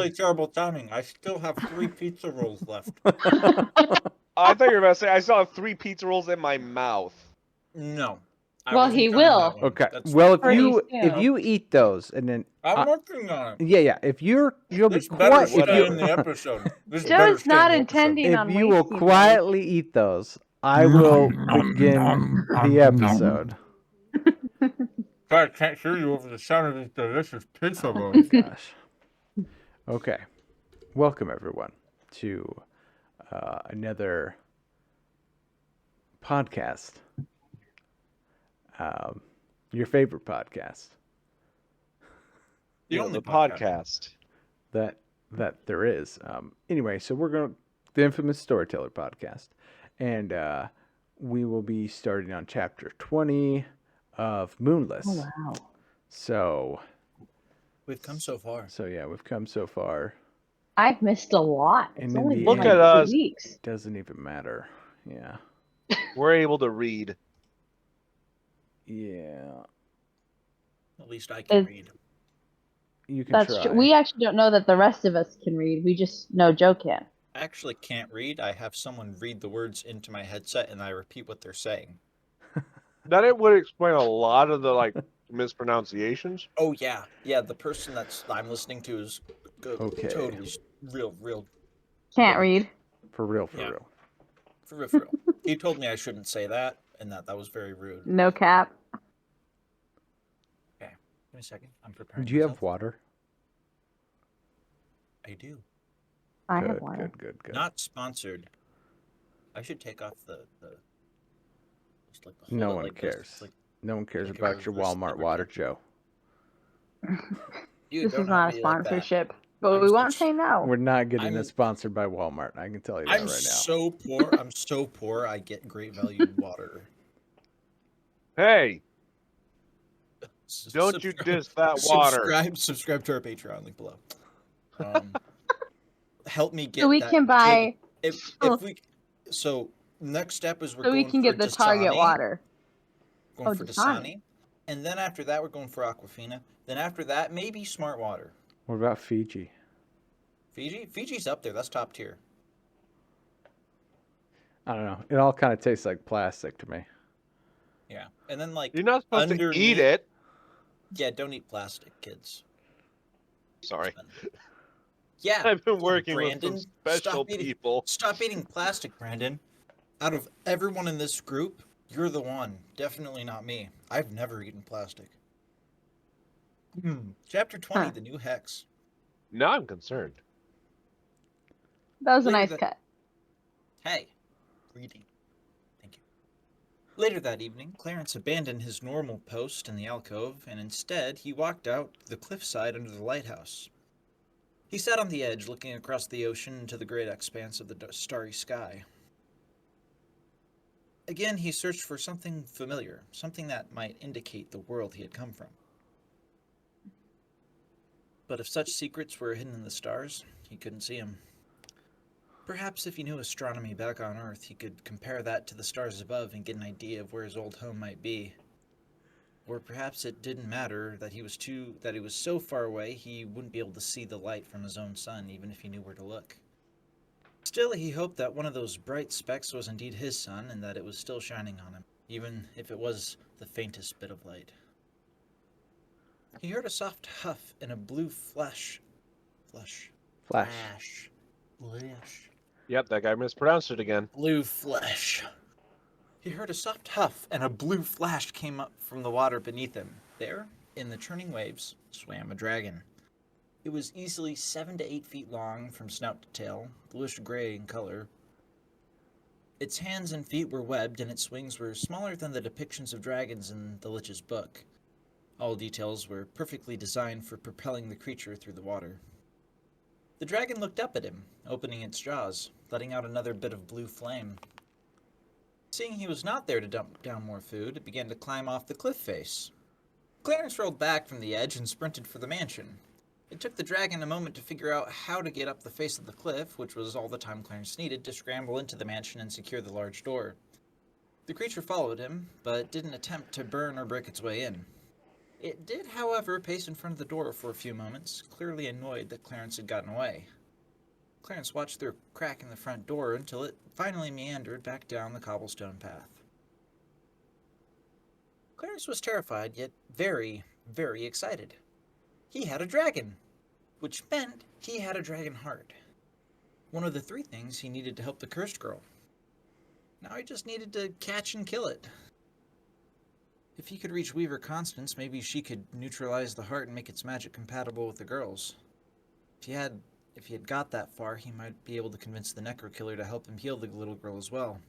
really terrible timing. I still have 3 pizza rolls left. I thought you were about to say I still have 3 pizza rolls in my mouth. No. Well, he will. Okay. That's Well, if Pretty you soon. eat those and then I'm working on it. yeah, if you'll be This better quiet, stay in the episode. This Joe better is stay in not the episode. intending if on you will wasting quietly eat those, I will begin the episode. I can't hear you over the sound of these delicious pizza rolls. Gosh. Okay. Welcome everyone to another podcast. Your favorite podcast. The only podcast that there is. Anyway, so we're going to the Infamous Storyteller podcast, and we will be starting on chapter 20 of Moonless. Oh, wow. So we've come so far. So yeah, we've come so far. I've missed a lot. And It's in only the been end, like Look at 2 weeks. It doesn't even matter. Yeah. we're able to read. Yeah. At least I can read. You can That's try. true. We actually don't know that the rest of us can read. We just know Joe can. I actually can't read. I have someone read the words into my headset and I repeat what they're saying. That it would explain a lot of the mispronunciations. Oh yeah, yeah. The person I'm listening to is Okay. totally real. Can't read. For real. For real. He told me I shouldn't say that, and that was very rude. No cap. Okay, give me a second. I'm preparing. Do you have water? I do. I have water. Good. Not sponsored. I should take off the just like the No one cares. No one cares about your Walmart water, Joe. This is not a sponsorship, but we won't say no. We're not getting it sponsored by Walmart. I can tell you that right now. I'm so poor. I get great value water. Hey, don't you diss that water. Subscribe to our Patreon link below. Help me get. So we can buy. So next step is we can get the Target water. Going for Dasani, and then after that we're going for Aquafina. Then after that maybe Smart Water. What about Fiji? Fiji's up there. That's top tier. I don't know. It all kind of tastes like plastic to me. Yeah, and then you're not supposed to eat it. Yeah, don't eat plastic, kids. Sorry. Yeah, I've been working Brandon, with some special people. Stop eating plastic, Brandon. Out of everyone in this group, you're the one. Definitely not me. I've never eaten plastic. Chapter 20, The New Hex. Now I'm concerned. That was a nice cut. Hey, reading. Thank you. Later that evening, Clarence abandoned his normal post in the alcove, and instead he walked out the cliffside under the lighthouse. He sat on the edge, looking across the ocean into the great expanse of the starry sky. Again, he searched for something familiar, something that might indicate the world he had come from. But if such secrets were hidden in the stars, he couldn't see them. Perhaps if he knew astronomy back on Earth, he could compare that to the stars above and get an idea of where his old home might be. Or perhaps it didn't matter that he was so far away he wouldn't be able to see the light from his own sun, even if he knew where to look. Still, he hoped that one of those bright specks was indeed his sun, and that it was still shining on him, even if it was the faintest bit of light. He heard a soft huff and a blue flash. Yep, that guy mispronounced it again. Blue flash. He heard a soft huff, and a blue flash came up from the water beneath him. There, in the churning waves, swam a dragon. It was easily 7 to 8 feet long from snout to tail, bluish-gray in color. Its hands and feet were webbed, and its wings were smaller than the depictions of dragons in the Lich's book. All details were perfectly designed for propelling the creature through the water. The dragon looked up at him, opening its jaws, letting out another bit of blue flame. Seeing he was not there to dump down more food, it began to climb off the cliff face. Clarence rolled back from the edge and sprinted for the mansion. It took the dragon a moment to figure out how to get up the face of the cliff, which was all the time Clarence needed to scramble into the mansion and secure the large door. The creature followed him, but didn't attempt to burn or break its way in. It did, however, pace in front of the door for a few moments, clearly annoyed that Clarence had gotten away. Clarence watched through a crack in the front door until it finally meandered back down the cobblestone path. Clarence was terrified, yet very, very excited. He had a dragon, which meant he had a dragon heart. One of the 3 things he needed to help the cursed girl. Now he just needed to catch and kill it. If he could reach Weaver Constance, maybe she could neutralize the heart and make its magic compatible with the girl's. If he had got that far, he might be able to convince the Necro Killer to help him heal the little girl as well.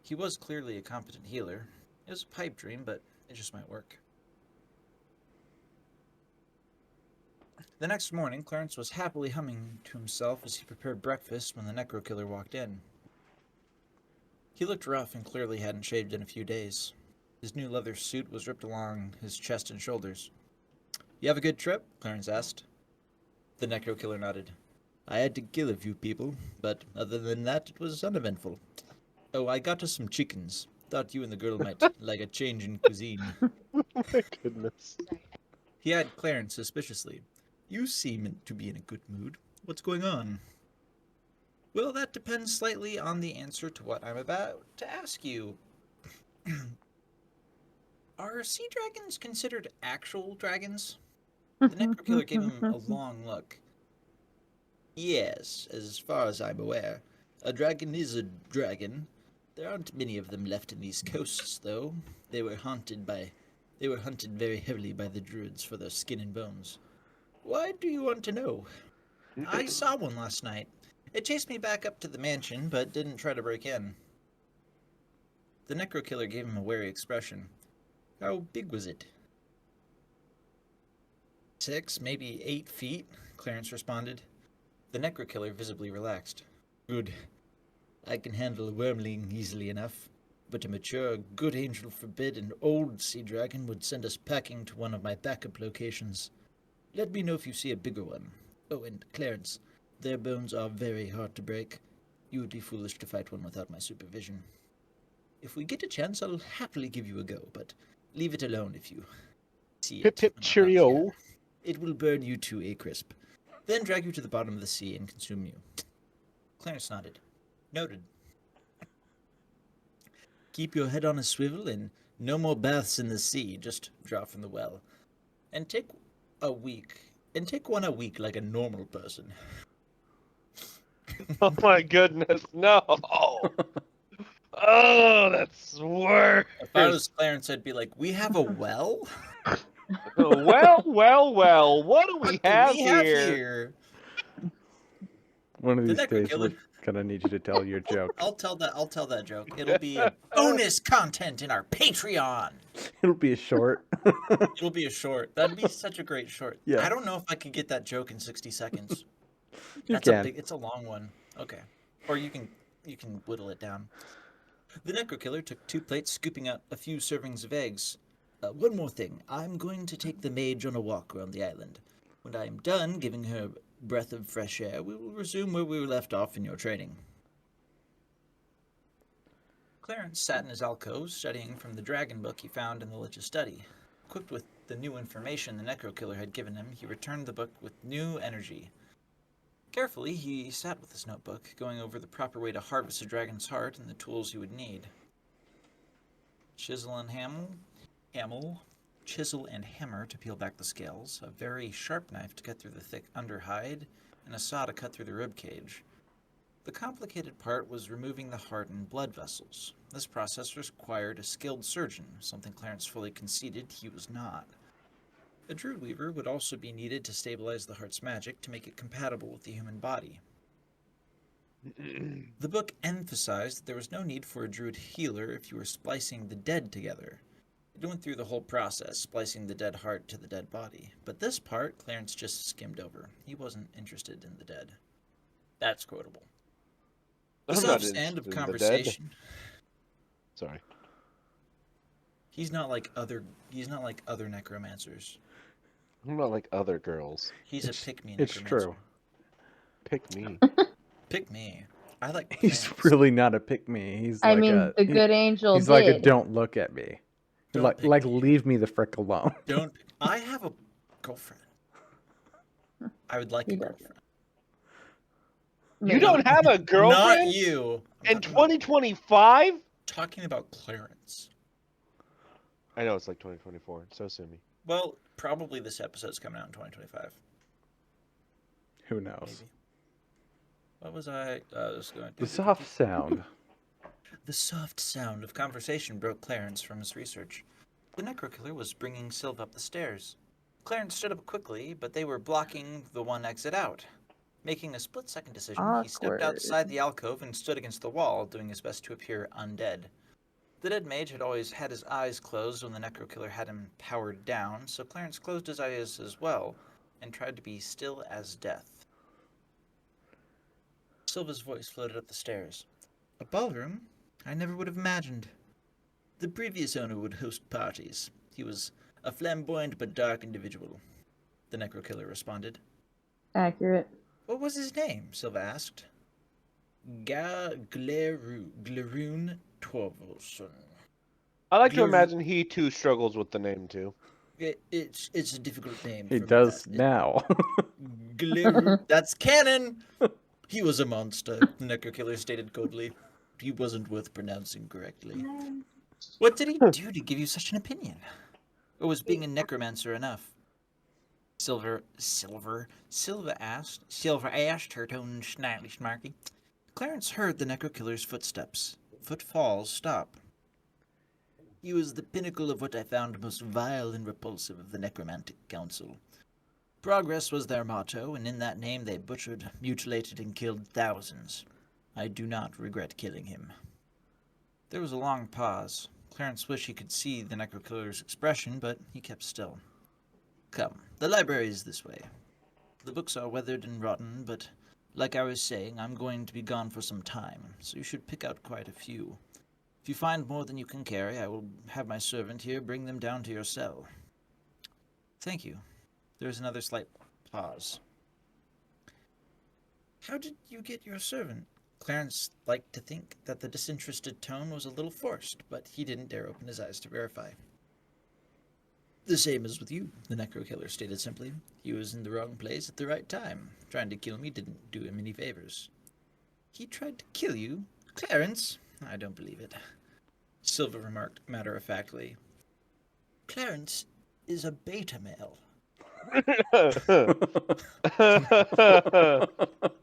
He was clearly a competent healer. It was a pipe dream, but it just might work. The next morning, Clarence was happily humming to himself as he prepared breakfast when the Necro Killer walked in. He looked rough and clearly hadn't shaved in a few days. His new leather suit was ripped along his chest and shoulders. "You have a good trip?" Clarence asked. The Necro Killer nodded. "I had to kill a few people, but other than that, it was uneventful. Oh, I got us some chickens. Thought you and the girl might like a change in cuisine." My goodness. He eyed Clarence suspiciously. "You seem to be in a good mood. What's going on?" "Well, that depends slightly on the answer to what I'm about to ask you." "Are sea dragons considered actual dragons?" The Necro Killer gave him a long look. "Yes, as far as I'm aware. A dragon is a dragon. There aren't many of them left in these coasts, though. They were hunted very heavily by the druids for their skin and bones. Why do you want to know?" "I saw one last night. It chased me back up to the mansion, but didn't try to break in." The Necro Killer gave him a wary expression. "How big was it?" 6, maybe 8 feet, Clarence responded. The Necro Killer visibly relaxed. "Good. I can handle a wormling easily enough, but a mature, good angel forbid an old sea dragon would send us packing to one of my backup locations. Let me know if you see a bigger one. Oh, and Clarence, their bones are very hard to break. You would be foolish to fight one without my supervision. If we get a chance, I'll happily give you a go, but leave it alone if you see Pip it. pip when I'm not cheerio. here. It will burn you to a crisp, then drag you to the bottom of the sea and consume you." Clarence nodded. "Noted. Keep your head on a swivel and no more baths in the sea, just draw from the well. And take one a week like a normal person." Oh my goodness, no! Oh, that's worse. If I was Clarence, I'd be like, "We have a well? Well, what do we What do have we have here? here?" One of The these Necro days, Killer. we're gonna need you to tell your joke. I'll tell that joke. It'll be a bonus content in our Patreon. It'll be a short. It'll be a short. That'd be such a great short. Yeah. I don't know if I could get that joke in 60 seconds. You can. It's a long one. Okay. Or you can whittle it down. The Necro Killer took 2 plates, scooping out a few servings of eggs. One more thing. I'm going to take the mage on a walk around the island. When I am done giving her a breath of fresh air, we will resume where we were left off in your training." Clarence sat in his alcove, studying from the dragon book he found in the Lich's study. Equipped with the new information the Necro Killer had given him, he returned the book with new energy. Carefully, he sat with his notebook, going over the proper way to harvest a dragon's heart and the tools he would need. Chisel and hammer to peel back the scales, a very sharp knife to cut through the thick underhide, and a saw to cut through the rib cage. The complicated part was removing the heart and blood vessels. This process required a skilled surgeon, something Clarence fully conceded he was not. A druid weaver would also be needed to stabilize the heart's magic to make it compatible with the human body. The book emphasized that there was no need for a druid healer if you were splicing the dead together. It went through the whole process, splicing the dead heart to the dead body. But this part, Clarence just skimmed over. He wasn't interested in the dead. That's quotable. The I'm not soft sand interested of in the dead. conversation. Sorry. He's not like other necromancers. I'm not like other girls. He's a pick-me It's necromancer. true. Pick me. Pick me. I like He's Clarence. really not a pick me. He's I like mean, the good angel he's did. like a don't look at me. Like, pick like me. leave me the frick alone. Don't. I have a girlfriend. I would like He a doesn't. girlfriend. You Maybe. don't have a Not girlfriend you. in 2025? Talking about Clarence. I know it's like 2024. So sue me. Well, probably this episode's coming out in 2025. Who knows? Maybe. What was I was going to... The soft sound. The soft sound of conversation broke Clarence from his research. The Necrokiller was bringing Sylve up the stairs. Clarence stood up quickly, but they were blocking the one exit out. Making a split-second decision, he stepped Awkward. outside the alcove and stood against the wall, doing his best to appear undead. The dead mage had always had his eyes closed when the Necrokiller had him powered down, so Clarence closed his eyes as well and tried to be still as death. Sylve's voice floated up the stairs. A ballroom? I never would have imagined. The previous owner would host parties. He was a flamboyant but dark individual, the Necrokiller responded. Accurate. What was his name? Sylve asked. Gleroon Torvalson. I like to Glor- imagine he too struggles with the name too. It's a difficult name. He for me, does that. now. That's canon! He was a monster, the Necrokiller stated coldly. He wasn't worth pronouncing correctly. What did he do to give you such an opinion? Or was being a necromancer enough? Silver asked, her tone slightly snarky. Clarence heard the Necrokiller's footsteps. Footfalls stop. He was the pinnacle of what I found most vile and repulsive of the Necromantic Council. Progress was their motto, and in that name they butchered, mutilated, and killed thousands. I do not regret killing him. There was a long pause. Clarence wished he could see the Necrokiller's expression, but he kept still. Come, the library is this way. The books are weathered and rotten, but like I was saying, I'm going to be gone for some time, so you should pick out quite a few. If you find more than you can carry, I will have my servant here bring them down to your cell. Thank you. There was another slight pause. How did you get your servant? Clarence liked to think that the disinterested tone was a little forced, but he didn't dare open his eyes to verify. The same as with you, the Necrokiller stated simply. He was in the wrong place at the right time. Trying to kill me didn't do him any favors. He tried to kill you? Clarence? I don't believe it. Sylve remarked matter-of-factly. Clarence is a beta male.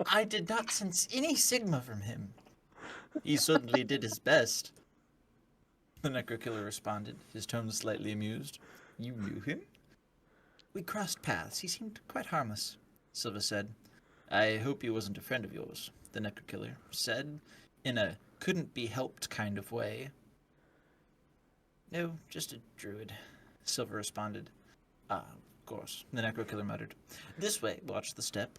I did not sense any sigma from him. He certainly did his best. The Necrokiller responded, his tone slightly amused. You knew him? We crossed paths. He seemed quite harmless, Sylve said. I hope he wasn't a friend of yours, the Necrokiller said, in a couldn't-be-helped kind of way. No, just a druid, Sylve responded. Ah, of course, the Necrokiller muttered. This way, watch the step.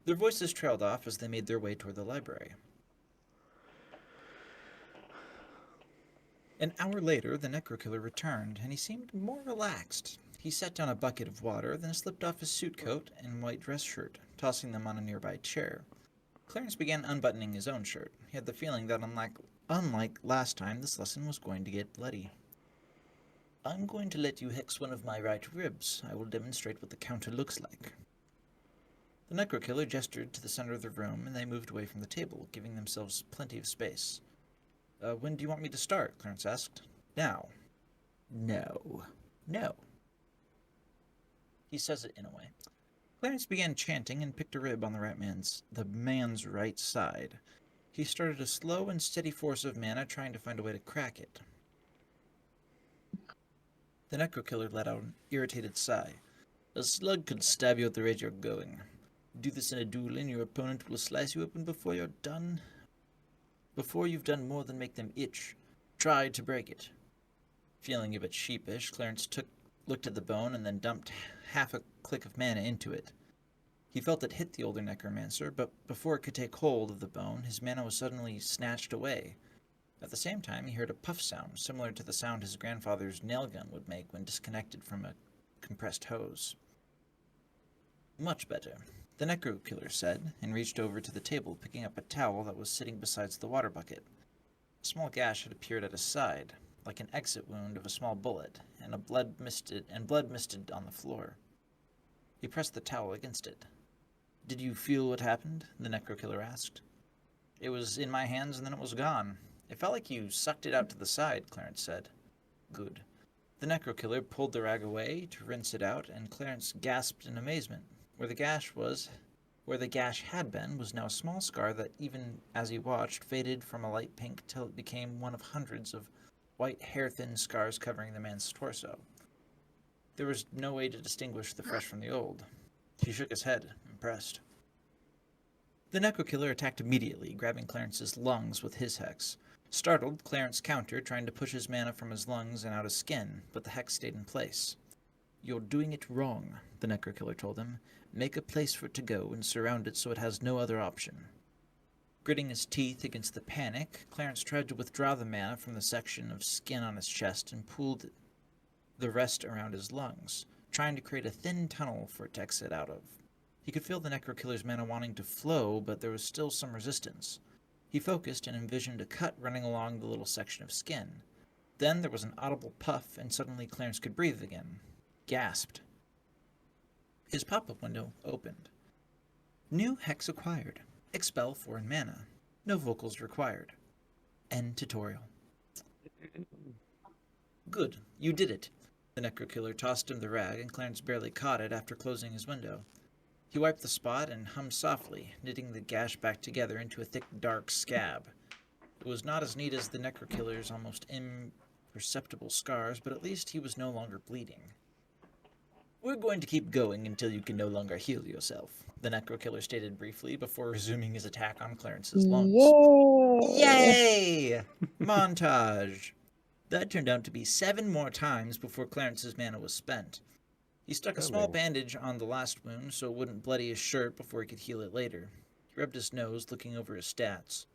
Their voices trailed off as they made their way toward the library. An hour later, the Necrokiller returned, and he seemed more relaxed. He set down a bucket of water, then slipped off his suit coat and white dress shirt, tossing them on a nearby chair. Clarence began unbuttoning his own shirt. He had the feeling that, unlike last time, this lesson was going to get bloody. I'm going to let you hex one of my right ribs. I will demonstrate what the counter looks like. The Necrokiller gestured to the center of the room, and they moved away from the table, giving themselves plenty of space. When do you want me to start? Clarence asked. Now. No. No. He says it in a way. Clarence began chanting and picked a rib on the man's right side. He started a slow and steady force of mana, trying to find a way to crack it. The Necrokiller let out an irritated sigh. A slug could stab you at the rate you're going. Do this in a duel and your opponent will slice you open before you're done. Before you've done more than make them itch, try to break it. Feeling a bit sheepish, Clarence looked at the bone and then dumped half a click of mana into it. He felt it hit the older Necromancer, but before it could take hold of the bone, his mana was suddenly snatched away. At the same time, he heard a puff sound, similar to the sound his grandfather's nail gun would make when disconnected from a compressed hose. Much better, the Necrokiller said, and reached over to the table, picking up a towel that was sitting beside the water bucket. A small gash had appeared at his side. like an exit wound of a small bullet, and blood misted on the floor. He pressed the towel against it. "Did you feel what happened?" the Necrokiller asked. "It was in my hands and then it was gone. It felt like you sucked it out to the side," Clarence said. "Good." The Necrokiller pulled the rag away to rinse it out, and Clarence gasped in amazement. Where the gash had been was now a small scar that, even as he watched, faded from a light pink till it became one of hundreds of white, hair-thin scars covering the man's torso. There was no way to distinguish the fresh from the old. He shook his head, impressed. The Necrokiller attacked immediately, grabbing Clarence's lungs with his hex. Startled, Clarence countered, trying to push his mana from his lungs and out his skin, but the hex stayed in place. "You're doing it wrong," the Necrokiller told him. "Make a place for it to go and surround it so it has no other option." Gritting his teeth against the panic, Clarence tried to withdraw the mana from the section of skin on his chest and pulled the rest around his lungs, trying to create a thin tunnel for it to exit out of. He could feel the Necrokiller's mana wanting to flow, but there was still some resistance. He focused and envisioned a cut running along the little section of skin. Then there was an audible puff, and suddenly Clarence could breathe again. Gasped. His pop-up window opened. New hex acquired. Expel foreign mana. No vocals required. End tutorial. Good, you did it. The Necrokiller tossed him the rag, and Clarence barely caught it after closing his window. He wiped the spot and hummed softly, knitting the gash back together into a thick, dark scab. It was not as neat as the Necrokiller's almost imperceptible scars, but at least he was no longer bleeding. "We're going to keep going until you can no longer heal yourself," the Necrokiller stated briefly before resuming his attack on Clarence's lungs. Yay! Yay! Montage. That turned out to be 7 more times before Clarence's mana was spent. He stuck a small bandage on the last wound so it wouldn't bloody his shirt before he could heal it later. He rubbed his nose, looking over his stats.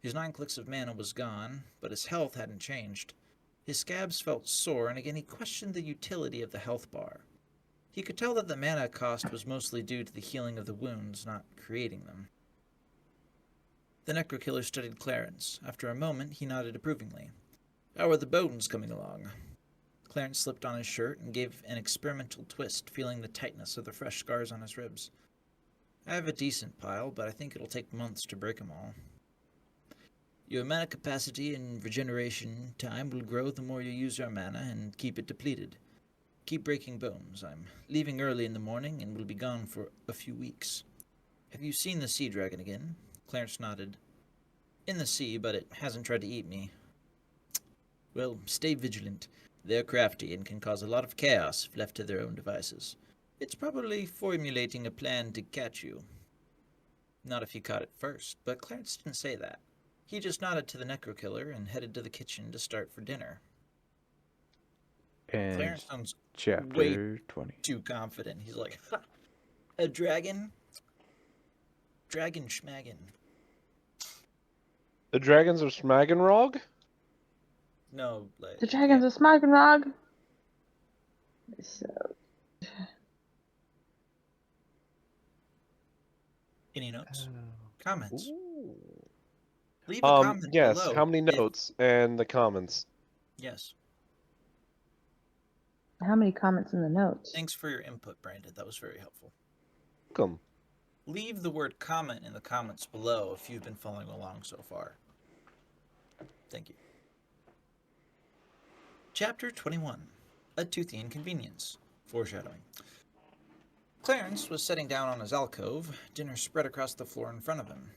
His 9 clicks of mana was gone, but his health hadn't changed. His scabs felt sore, and again he questioned the utility of the health bar. He could tell that the mana cost was mostly due to the healing of the wounds, not creating them. The Necrokiller studied Clarence. After a moment, he nodded approvingly. "How are the bones coming along?" Clarence slipped on his shirt and gave an experimental twist, feeling the tightness of the fresh scars on his ribs. "I have a decent pile, but I think it'll take months to break them all." "Your mana capacity and regeneration time will grow the more you use your mana and keep it depleted. Keep breaking bones. I'm leaving early in the morning and will be gone for a few weeks." "Have you seen the sea dragon again?" Clarence nodded. "In the sea, but it hasn't tried to eat me." "Well, stay vigilant. They're crafty and can cause a lot of chaos if left to their own devices. It's probably formulating a plan to catch you." Not if you caught it first, but Clarence didn't say that. He just nodded to the Necrokiller and headed to the kitchen to start for dinner. And Clarence sounds chapter 20. too confident. He's like, "Ha! A dragon? Dragon schmaggin." The dragons are Smagenrog? No, like... The dragon's a Smagenrog. So, Any notes? Comments? Ooh. Leave a comment Yes, below. how many notes and the comments? Yes. how many comments in the notes? Thanks for your input, Brandon. That was very helpful. Welcome. Leave the word comment in the comments below if you've been following along so far. Thank you. Chapter 21. A Toothy Inconvenience. Foreshadowing. Clarence was sitting down on his alcove, dinner spread across the floor in front of him.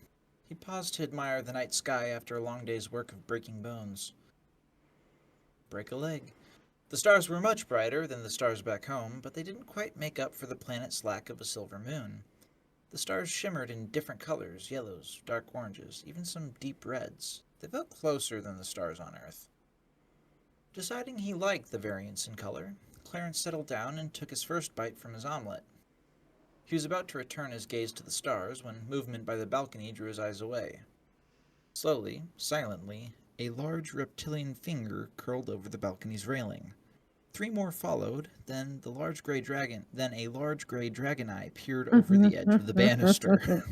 He paused to admire the night sky after a long day's work of breaking bones. Break a leg. The stars were much brighter than the stars back home, but they didn't quite make up for the planet's lack of a silver moon. The stars shimmered in different colors, yellows, dark oranges, even some deep reds. They felt closer than the stars on Earth. Deciding he liked the variance in color, Clarence settled down and took his first bite from his omelet. He was about to return his gaze to the stars when movement by the balcony drew his eyes away. Slowly, silently, a large reptilian finger curled over the balcony's railing. 3 more followed, then a large gray dragon eye peered over the edge of the banister.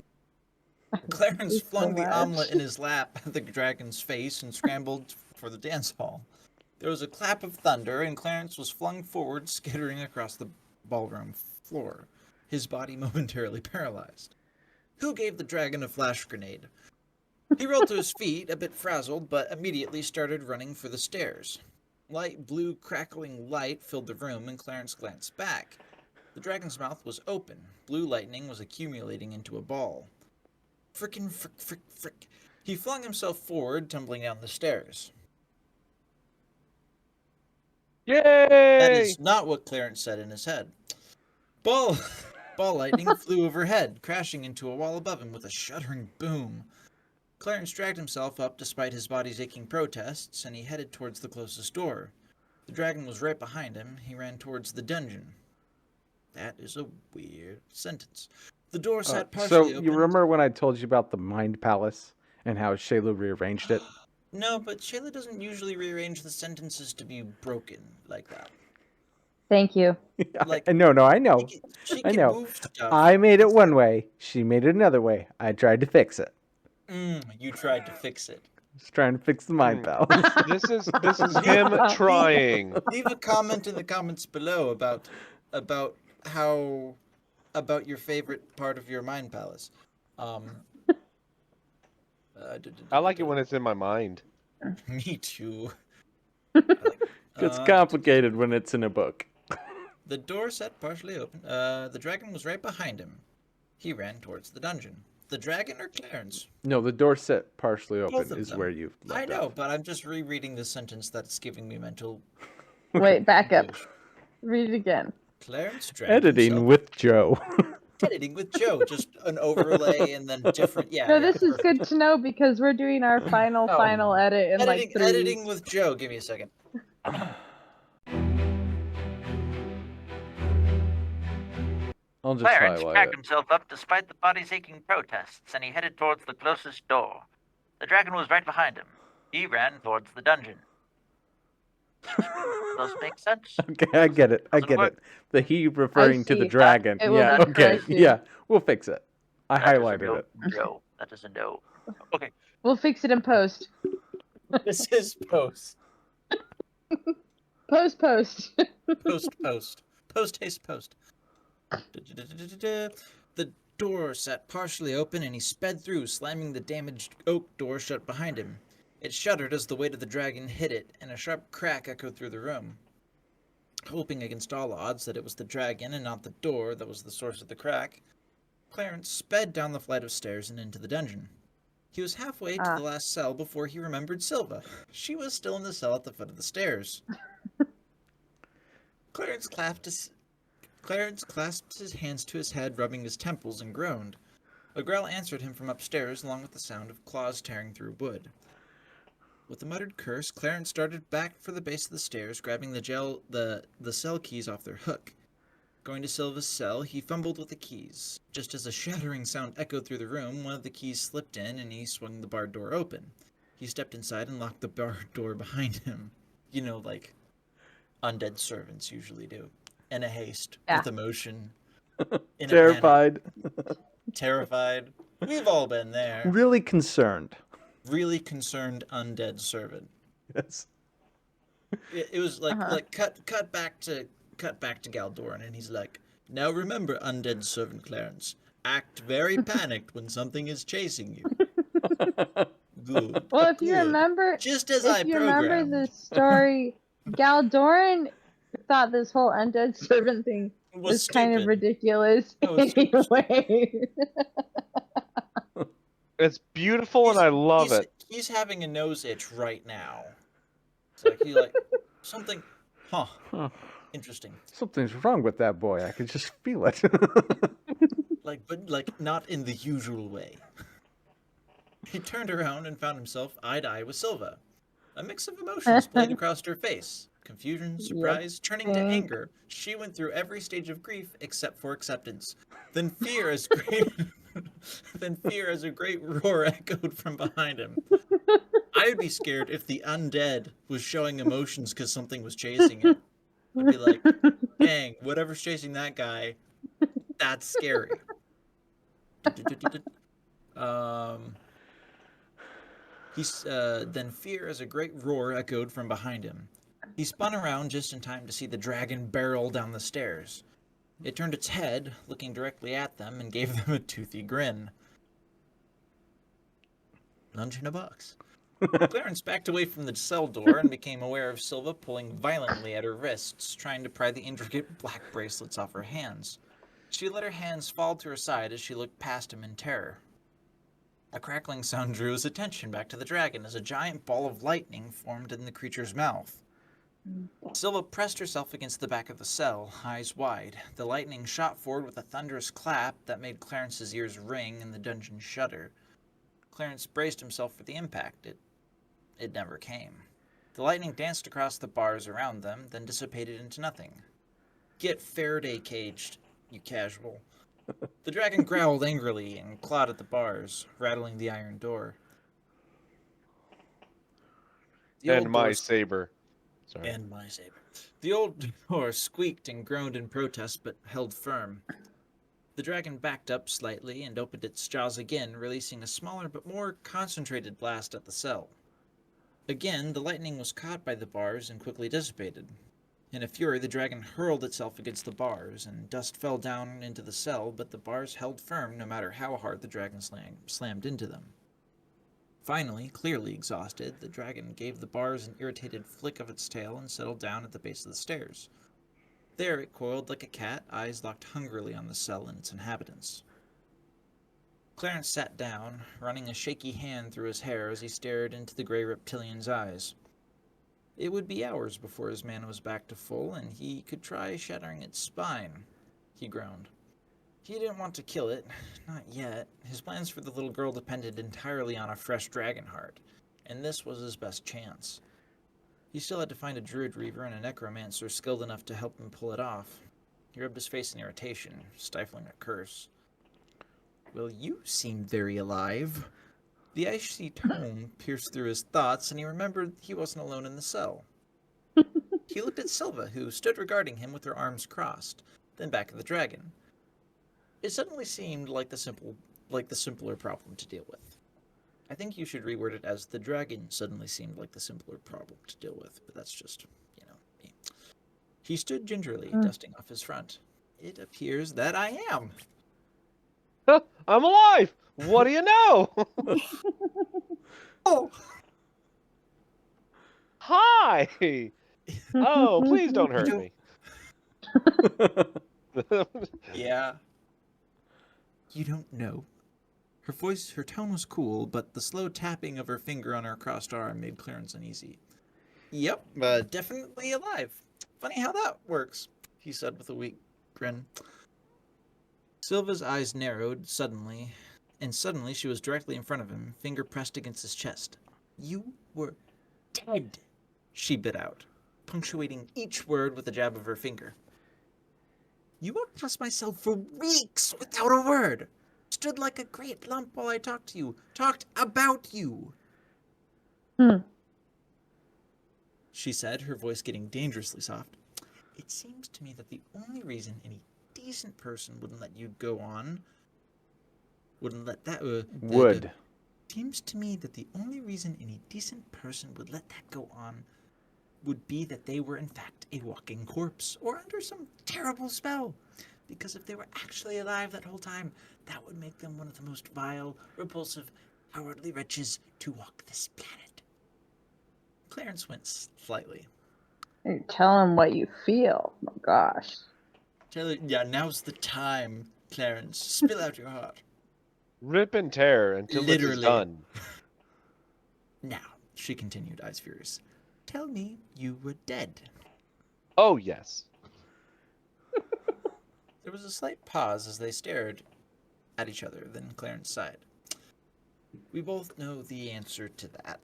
Clarence It's so flung the large. omelet in his lap at the dragon's face and scrambled for the dance hall. There was a clap of thunder, and Clarence was flung forward, skittering across the ballroom floor, his body momentarily paralyzed. Who gave the dragon a flash grenade? He rolled to his feet, a bit frazzled, but immediately started running for the stairs. Light blue, crackling light filled the room, and Clarence glanced back. The dragon's mouth was open. Blue lightning was accumulating into a ball. Frickin' frick, frick, frick. He flung himself forward, tumbling down the stairs. Yay! That is not what Clarence said in his head. Ball lightning flew overhead, crashing into a wall above him with a shuddering boom. Clarence dragged himself up despite his body's aching protests, and he headed towards the closest door. The dragon was right behind him. He ran towards the dungeon. That is a weird sentence. The door sat So partially open. you remember when I told you about the Mind Palace and how Shayla rearranged it? No, but Shayla doesn't usually rearrange the sentences to be broken like that. Thank you. Like, No, I know. She I can know. move stuff. I made it one way. She made it another way. I tried to fix it. You tried to fix it. Just trying to fix the Mind Palace. This is him trying. Leave a comment in the comments below about your favorite part of your mind palace. I like it when it's in my mind. Me too. It's complicated when it's in a book. The door sat partially open. The dragon was right behind him. He ran towards the dungeon. The dragon or Clarence? No, the door set partially Both open of is them. where you left I know, off. but I'm just rereading the sentence that's giving me mental. Wait, back up. confusion. Read it again. Clarence dragged Editing himself- with Joe. editing with Joe, just an overlay and then different. Yeah. No, yeah, this is perfect. good to know because we're doing our final edit in like 3 editing weeks. with Joe. Give me a second. I'll just Clarence highlight dragged it. himself up despite the body's aching protests, and he headed towards the closest door. The dragon was right behind him. He ran towards the dungeon. Those make sense? Okay, I get it. I Doesn't get work. it. The he referring to the see. dragon. It will Yeah, be okay. corrected. Yeah, we'll fix it. I That is a highlighted no, it. Joe. That is a no. Okay. We'll fix it in post. This is post. Post. Post. Post haste post. The door sat partially open and he sped through, slamming the damaged oak door shut behind him. It shuddered as the weight of the dragon hit it, and a sharp crack echoed through the room. Hoping against all odds that it was the dragon and not the door that was the source of the crack, Clarence sped down the flight of stairs and into the dungeon. He was halfway to the last cell before he remembered Silva. She was still in the cell at the foot of the stairs. Clarence clasped his hands to his head, rubbing his temples, and groaned. A growl answered him from upstairs, along with the sound of claws tearing through wood. With a muttered curse, Clarence started back for the base of the stairs, grabbing the cell keys off their hook. Going to Silva's cell, he fumbled with the keys. Just as a shattering sound echoed through the room, one of the keys slipped in, and he swung the barred door open. He stepped inside and locked the barred door behind him. You know, like undead servants usually do. In a haste, with emotion. In Terrified. A panic, terrified. We've all been there. Really concerned. Really concerned undead servant. Yes. It was like cut back to Galdoren, and he's like, "Now remember, undead servant Clarence, act very panicked when something is chasing you." Good. Well, if you good. remember, Just as if I you programmed. remember the story, Galdorens thought this whole undead servant thing was kind of stupid. ridiculous That was super anyway. It's beautiful and I love it. He's having a nose itch right now. It's like he something. Huh. Interesting. Something's wrong with that boy. I could just feel it. But not in the usual way. He turned around and found himself eye to eye with Silva. A mix of emotions played across her face. Confusion, surprise, turning to anger. She went through every stage of grief except for acceptance. Then fear as a great roar echoed from behind him. I'd be scared if the undead was showing emotions because something was chasing him. I'd be like, dang, whatever's chasing that guy, that's scary. Then fear as a great roar echoed from behind him. He spun around just in time to see the dragon barrel down the stairs. It turned its head, looking directly at them, and gave them a toothy grin. Lunch in a box. Clarence backed away from the cell door and became aware of Silva pulling violently at her wrists, trying to pry the intricate black bracelets off her hands. She let her hands fall to her side as she looked past him in terror. A crackling sound drew his attention back to the dragon as a giant ball of lightning formed in the creature's mouth. Silva pressed herself against the back of the cell, eyes wide. The lightning shot forward with a thunderous clap that made Clarence's ears ring and the dungeon shudder. Clarence braced himself for the impact. It never came. The lightning danced across the bars around them, then dissipated into nothing. Get Faraday caged, you casual. The dragon growled angrily and clawed at the bars, rattling the iron door. And my saber. Sorry. And my saber. The old door squeaked and groaned in protest, but held firm. The dragon backed up slightly and opened its jaws again, releasing a smaller but more concentrated blast at the cell. Again, the lightning was caught by the bars and quickly dissipated. In a fury, the dragon hurled itself against the bars, and dust fell down into the cell, but the bars held firm no matter how hard the dragon slammed into them. Finally, clearly exhausted, the dragon gave the bars an irritated flick of its tail and settled down at the base of the stairs. There it coiled like a cat, eyes locked hungrily on the cell and its inhabitants. Clarence sat down, running a shaky hand through his hair as he stared into the gray reptilian's eyes. It would be hours before his mana was back to full, and he could try shattering its spine, he groaned. He didn't want to kill it, not yet. His plans for the little girl depended entirely on a fresh dragon heart, and this was his best chance. He still had to find a druid reaver and a necromancer skilled enough to help him pull it off. He rubbed his face in irritation, stifling a curse. Well, you seem very alive. The icy tone pierced through his thoughts, and he remembered he wasn't alone in the cell. He looked at Silva, who stood regarding him with her arms crossed, then back at the dragon. It suddenly seemed like the simpler problem to deal with. I think you should reword it as the dragon suddenly seemed like the simpler problem to deal with, but that's just, me. He stood gingerly, dusting off his front. It appears that I am. I'm alive! What do you know? Oh! Hi! Oh, please don't hurt You me. Yeah. You don't know. Her tone was cool, but the slow tapping of her finger on her crossed arm made Clarence uneasy. Yep, definitely alive. Funny how that works, he said with a weak grin. Silva's eyes narrowed suddenly, and suddenly she was directly in front of him, finger pressed against his chest. You were dead, she bit out, punctuating each word with a jab of her finger. You walked past my cell for weeks without a word. Stood like a great lump while I talked to you. Talked about you. She said, her voice getting dangerously soft. It seems to me that the only reason any decent person wouldn't let you go on... Seems to me that the only reason any decent person would let that go on would be that they were in fact a walking corpse, or under some terrible spell. Because if they were actually alive that whole time, that would make them one of the most vile, repulsive, cowardly wretches to walk this planet. Clarence winced slightly. You tell him what you feel. Oh my gosh. Yeah, now's the time, Clarence. Spill out your heart. Rip and tear until it is done. Now, she continued, eyes furious. Tell me you were dead. Oh, yes. There was a slight pause as they stared at each other, then Clarence sighed. We both know the answer to that,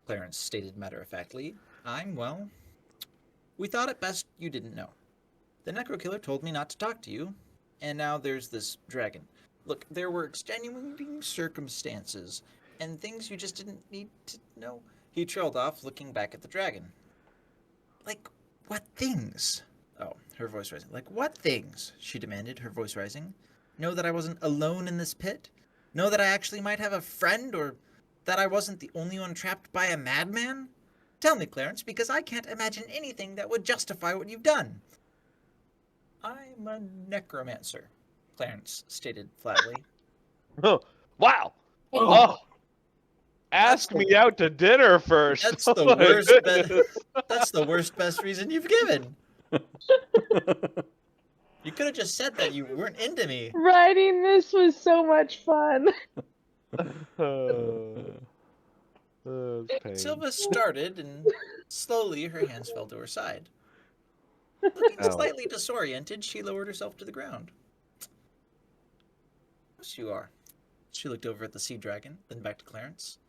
Clarence stated matter-of-factly. We thought it best you didn't know. The Necro-Killer told me not to talk to you, and now there's this dragon. Look, there were extenuating circumstances, and things you just didn't need to know. He trailed off, looking back at the dragon. Like, what things? Oh, her voice rising. Like, what things? She demanded, her voice rising. Know that I wasn't alone in this pit? Know that I actually might have a friend, or that I wasn't the only one trapped by a madman? Tell me, Clarence, because I can't imagine anything that would justify what you've done. I'm a necromancer, Clarence stated flatly. Wow. Oh, Oh, that's ask the me out to dinner first. that's Oh the my worst. goodness. That's the worst best reason you've given. You could have just said that you weren't into me. Writing this was so much fun. It's pain. Silva started, and slowly her hands fell to her side. Looking Ow. slightly disoriented, she lowered herself to the ground. Yes, you are. She looked over at the sea dragon, then back to Clarence,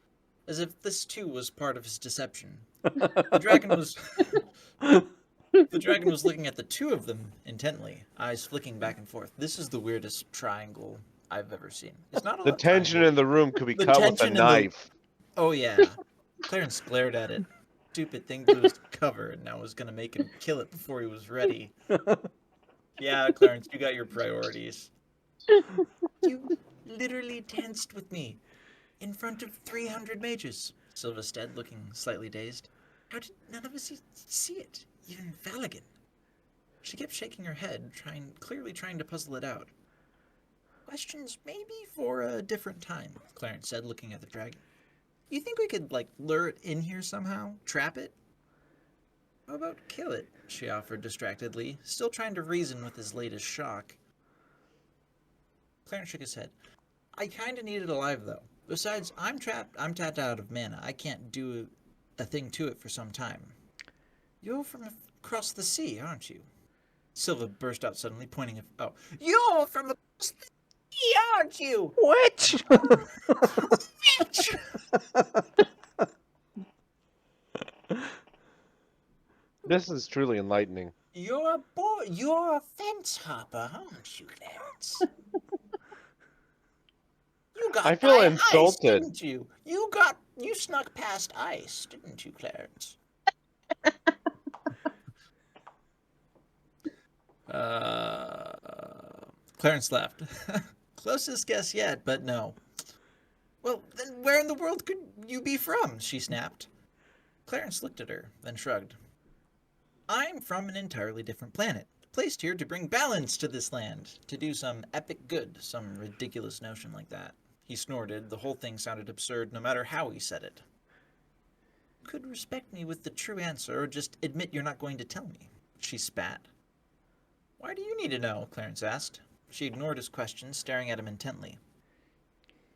as if this too was part of his deception. The dragon was the dragon was looking at the two of them intently, eyes flicking back and forth. This is the weirdest triangle I've ever seen. It's not a The tension triangle. in the room could be The cut with a tension in the- knife. Oh yeah. Clarence glared at it. Stupid thing blew his cover, and now was gonna make him kill it before he was ready. Yeah, Clarence, you got your priorities. You literally danced with me in front of 300 mages, Silva said, looking slightly dazed. How did none of us see it? Even Valigan. She kept shaking her head, clearly trying to puzzle it out. Questions maybe for a different time, Clarence said, looking at the dragon. You think we could, lure it in here somehow? Trap it? How about kill it? She offered distractedly, still trying to reason with his latest shock. Clarence shook his head. I kinda need it alive, though. Besides, I'm trapped. I'm tapped out of mana. I can't do a thing to it for some time. You're from across the sea, aren't you? Silva burst out suddenly, pointing at... Oh. You're from across the sea, aren't you? Which? Bitch! This is truly enlightening. You're a fence hopper, aren't you, Clarence? You got I feel by insulted. ice, didn't you? You snuck past ice, didn't you, Clarence? Clarence laughed. Closest guess yet, but no. Well, then where in the world could you be from? She snapped. Clarence looked at her, then shrugged. I'm from an entirely different planet, placed here to bring balance to this land, to do some epic good, some ridiculous notion like that. He snorted. The whole thing sounded absurd, no matter how he said it. You could respect me with the true answer, or just admit you're not going to tell me. She spat. Why do you need to know? Clarence asked. She ignored his question, staring at him intently.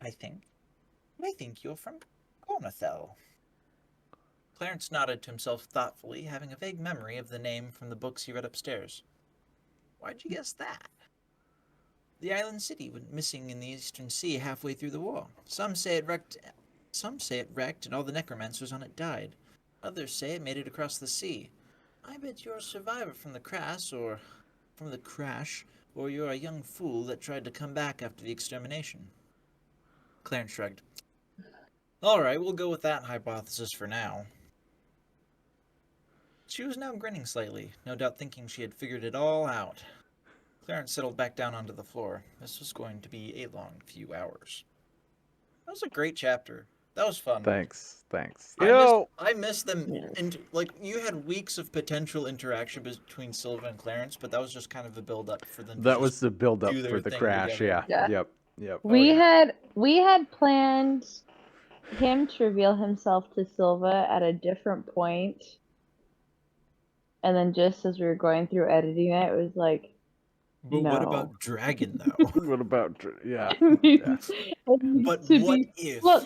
I think you're from Gornathel. Clarence nodded to himself thoughtfully, having a vague memory of the name from the books he read upstairs. Why'd you guess that? The island city went missing in the Eastern Sea halfway through the war. Some say it wrecked and all the necromancers on it died. Others say it made it across the sea. I bet you're a survivor from the crash, or you're a young fool that tried to come back after the extermination. Clarence shrugged. All right, we'll go with that hypothesis for now. She was now grinning slightly, no doubt thinking she had figured it all out. Clarence settled back down onto the floor. This was going to be a long few hours. That was a great chapter. That was fun. Thanks. I miss them. And you had weeks of potential interaction between Silva and Clarence, but that was just kind of a build up for them. That was the build up do their for the thing crash. together. Yeah. Yep. We yeah. had planned him to reveal himself to Silva at a different point. And then just as we were going through editing it, it was like, But no. what about Dragon though? What about yeah? But what if? Well,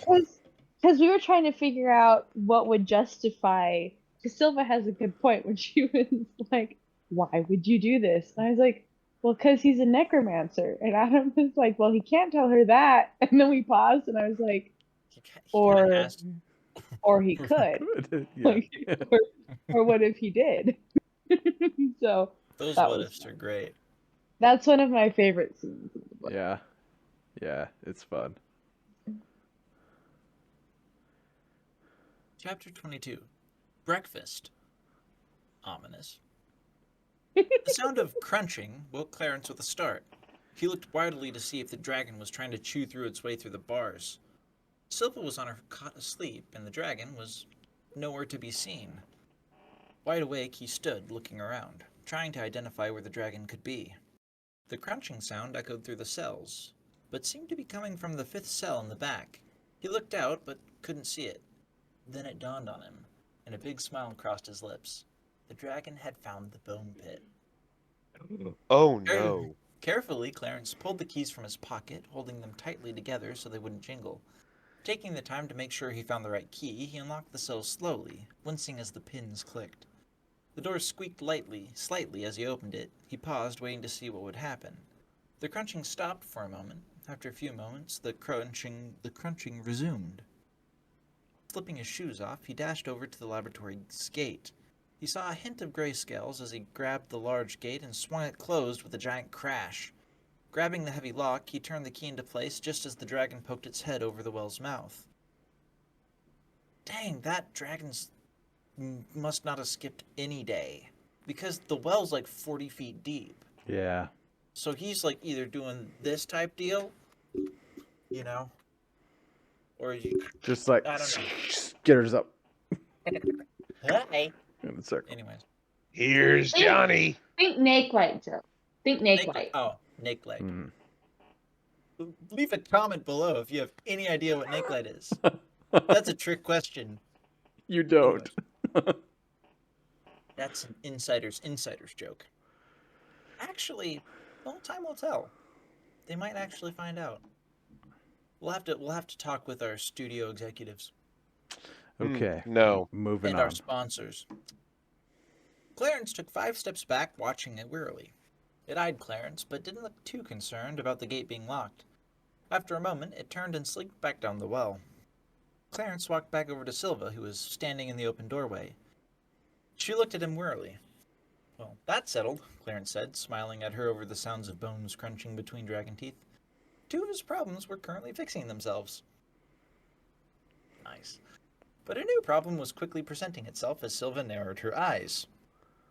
because we were trying to figure out what would justify. Because Silva has a good point when she was like, "Why would you do this?" And I was like, "Well, because he's a necromancer." And Adam was like, "Well, he can't tell her that." And then we paused, and I was like, He kinda asked. "Or he could." Yeah. Or what if he did? So Those that what was ifs are great. that's one of my favorite scenes in the book. Yeah, it's fun. Chapter 22. Breakfast. Ominous. The sound of crunching woke Clarence with a start. He looked wildly to see if the dragon was trying to chew through its way through the bars. Silva was on her cot asleep, and the dragon was nowhere to be seen. Wide awake, he stood, looking around, trying to identify where the dragon could be. The crunching sound echoed through the cells, but seemed to be coming from the 5th cell in the back. He looked out, but couldn't see it. Then it dawned on him, and a big smile crossed his lips. The dragon had found the bone pit. Oh no. Carefully, Clarence pulled the keys from his pocket, holding them tightly together so they wouldn't jingle. Taking the time to make sure he found the right key, he unlocked the cell slowly, wincing as the pins clicked. The door squeaked slightly as he opened it. He paused, waiting to see what would happen. The crunching stopped for a moment. After a few moments, the crunching resumed. Slipping his shoes off, he dashed over to the laboratory's gate. He saw a hint of grayscales as he grabbed the large gate and swung it closed with a giant crash. Grabbing the heavy lock, he turned the key into place just as the dragon poked its head over the well's mouth. Dang, that dragon's must not have skipped any day, because the well's like 40 feet deep. Yeah. So he's like either doing this type deal, you know, or you Just like I don't know. skitters up Hey. in the circle. Anyways, Here's Johnny. Think Snake White, Joe. Think Snake White. Oh, Snake leg. Mm. Leave a comment below if you have any idea what Snake leg is. That's a trick question. You don't. That's an insider's joke. Actually, well, time will tell. They might actually find out. We'll have to talk with our studio executives Okay. No. Moving and on. our sponsors. Clarence took 5 steps back, watching it wearily. It eyed Clarence, but didn't look too concerned about the gate being locked. After a moment, it turned and slinked back down the well. Clarence walked back over to Silva, who was standing in the open doorway. She looked at him wearily. Well, that's settled, Clarence said, smiling at her over the sounds of bones crunching between dragon teeth. 2 of his problems were currently fixing themselves. Nice. But a new problem was quickly presenting itself as Silva narrowed her eyes.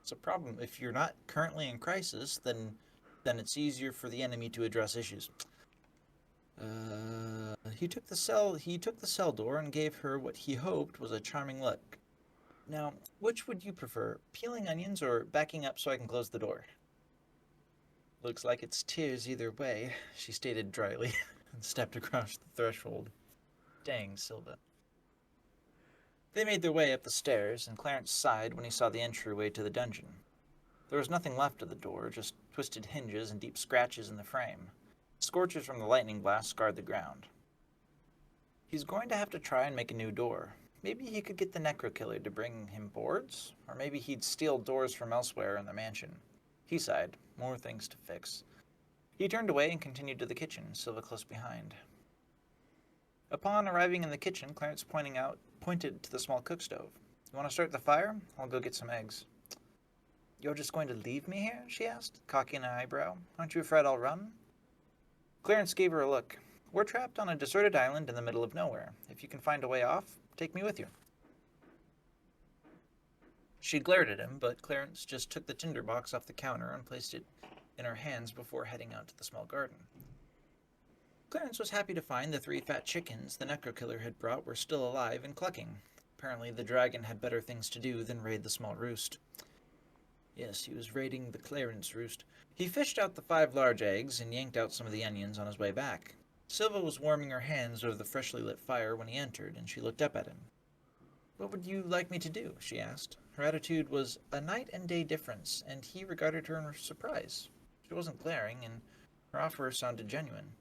It's a problem. If you're not currently in crisis, then it's easier for the enemy to address issues. He took the cell door and gave her what he hoped was a charming look. Now, which would you prefer, peeling onions or backing up so I can close the door? Looks like it's tears either way, she stated dryly, and stepped across the threshold. Dang, Silva. They made their way up the stairs, and Clarence sighed when he saw the entryway to the dungeon. There was nothing left of the door, just twisted hinges and deep scratches in the frame. Scorches from the lightning blast scarred the ground. He's going to have to try and make a new door. Maybe he could get the Necro Killer to bring him boards, or maybe he'd steal doors from elsewhere in the mansion. He sighed, more things to fix. He turned away and continued to the kitchen, Silva close behind. Upon arriving in the kitchen, Clarence pointed to the small cook stove. You want to start the fire? I'll go get some eggs. You're just going to leave me here? She asked, cocking an eyebrow. Aren't you afraid I'll run? Clarence gave her a look. We're trapped on a deserted island in the middle of nowhere. If you can find a way off, take me with you. She glared at him, but Clarence just took the tinderbox off the counter and placed it in her hands before heading out to the small garden. Clarence was happy to find the 3 fat chickens the Necro Killer had brought were still alive and clucking. Apparently the dragon had better things to do than raid the small roost. Yes, he was raiding the Clarence roost. He fished out the 5 large eggs and yanked out some of the onions on his way back. Silva was warming her hands over the freshly lit fire when he entered, and she looked up at him. What would you like me to do? She asked. Her attitude was a night and day difference, and he regarded her in surprise. She wasn't glaring, and her offer sounded genuine.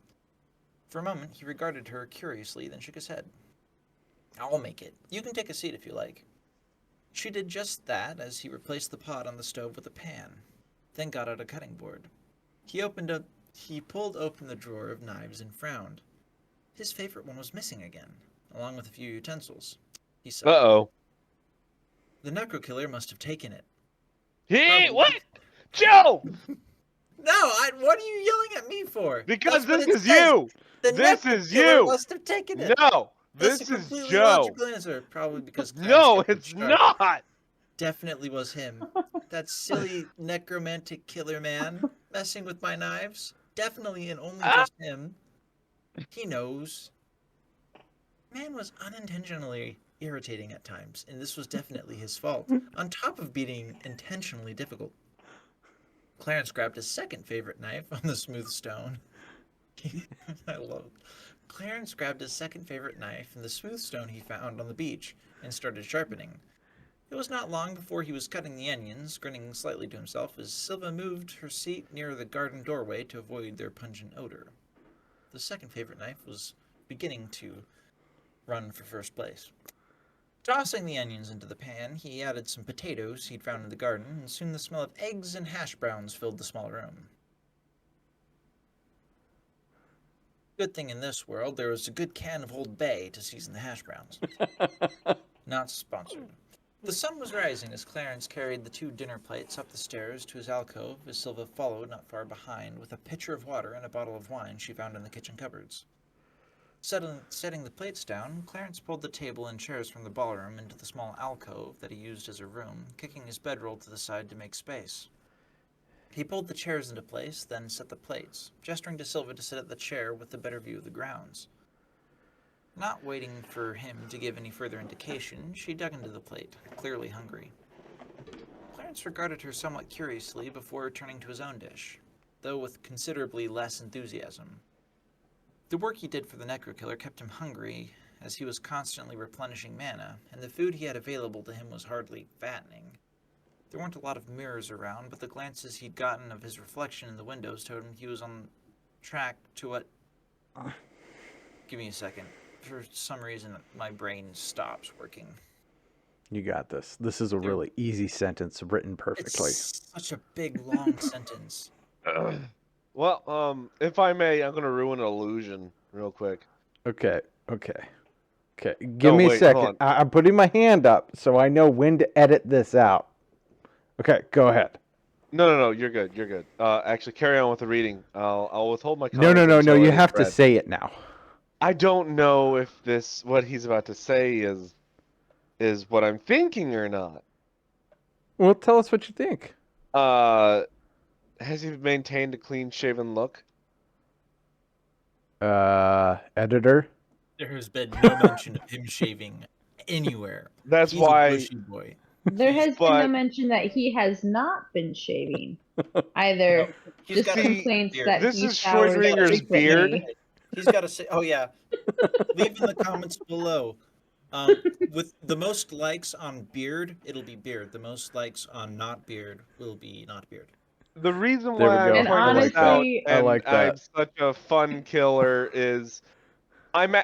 For a moment, he regarded her curiously, then shook his head. I'll make it. You can take a seat if you like. She did just that as he replaced the pot on the stove with a pan, then got out a cutting board. He pulled open the drawer of knives and frowned. His favorite one was missing again, along with a few utensils. He sighed. Uh-oh. The Necro Killer must have taken it. Hey, Probably. what? Joe! No, what are you yelling at me for? Because That's what this it is says. you! The This Necro is Killer you! must have taken it. No! That's This a is completely Joe! logical answer, probably because Clarence No, kept him it's sharp. not! Definitely was him. That silly necromantic killer man messing with my knives. Definitely and only just him. He knows. Man was unintentionally irritating at times, and this was definitely his fault, on top of being intentionally difficult. Clarence grabbed his second favorite knife on the smooth stone. I love it. Clarence grabbed his second favorite knife and the smooth stone he found on the beach and started sharpening. It was not long before he was cutting the onions, grinning slightly to himself as Silva moved her seat near the garden doorway to avoid their pungent odor. The second favorite knife was beginning to run for first place. Tossing the onions into the pan, he added some potatoes he'd found in the garden, and soon the smell of eggs and hash browns filled the small room. Good thing in this world there was a good can of Old Bay to season the hash browns. Not sponsored. The sun was rising as Clarence carried the 2 dinner plates up the stairs to his alcove as Silva followed not far behind with a pitcher of water and a bottle of wine she found in the kitchen cupboards. Setting the plates down, Clarence pulled the table and chairs from the ballroom into the small alcove that he used as a room, kicking his bedroll to the side to make space. He pulled the chairs into place, then set the plates, gesturing to Silva to sit at the chair with the better view of the grounds. Not waiting for him to give any further indication, she dug into the plate, clearly hungry. Clarence regarded her somewhat curiously before turning to his own dish, though with considerably less enthusiasm. The work he did for the Necrokiller kept him hungry, as he was constantly replenishing mana, and the food he had available to him was hardly fattening. There weren't a lot of mirrors around, but the glances he'd gotten of his reflection in the windows told him he was on track to what... Give me a second. For some reason, my brain stops working. You got this. This is a really easy sentence written perfectly. It's such a big, long sentence. Well, if I may, I'm gonna ruin an illusion real quick. Okay. Give me a wait, second. hold on. I'm putting my hand up so I know when to edit this out. Okay, go ahead. No, you're good. Actually, carry on with the reading. I'll withhold my No. comments until You it is have to read. say it now. I don't know if what he's about to say is what I'm thinking or not. Well, tell us what you think. Has he maintained a clean-shaven look? Editor. There has been no mention of him shaving anywhere. That's He's why. a bushy boy. There has been no But- mention that he has not been shaving. Either He's just got a complaints beard. that This he is showers Schrödinger's beard. frequently. He's got to say, oh yeah. Leave in the comments below. With the most likes on beard, it'll be beard. The most likes on not beard will be not beard. The reason There we why go. I'm And pointing this out honestly, I and like that. I'm such a fun killer is I'm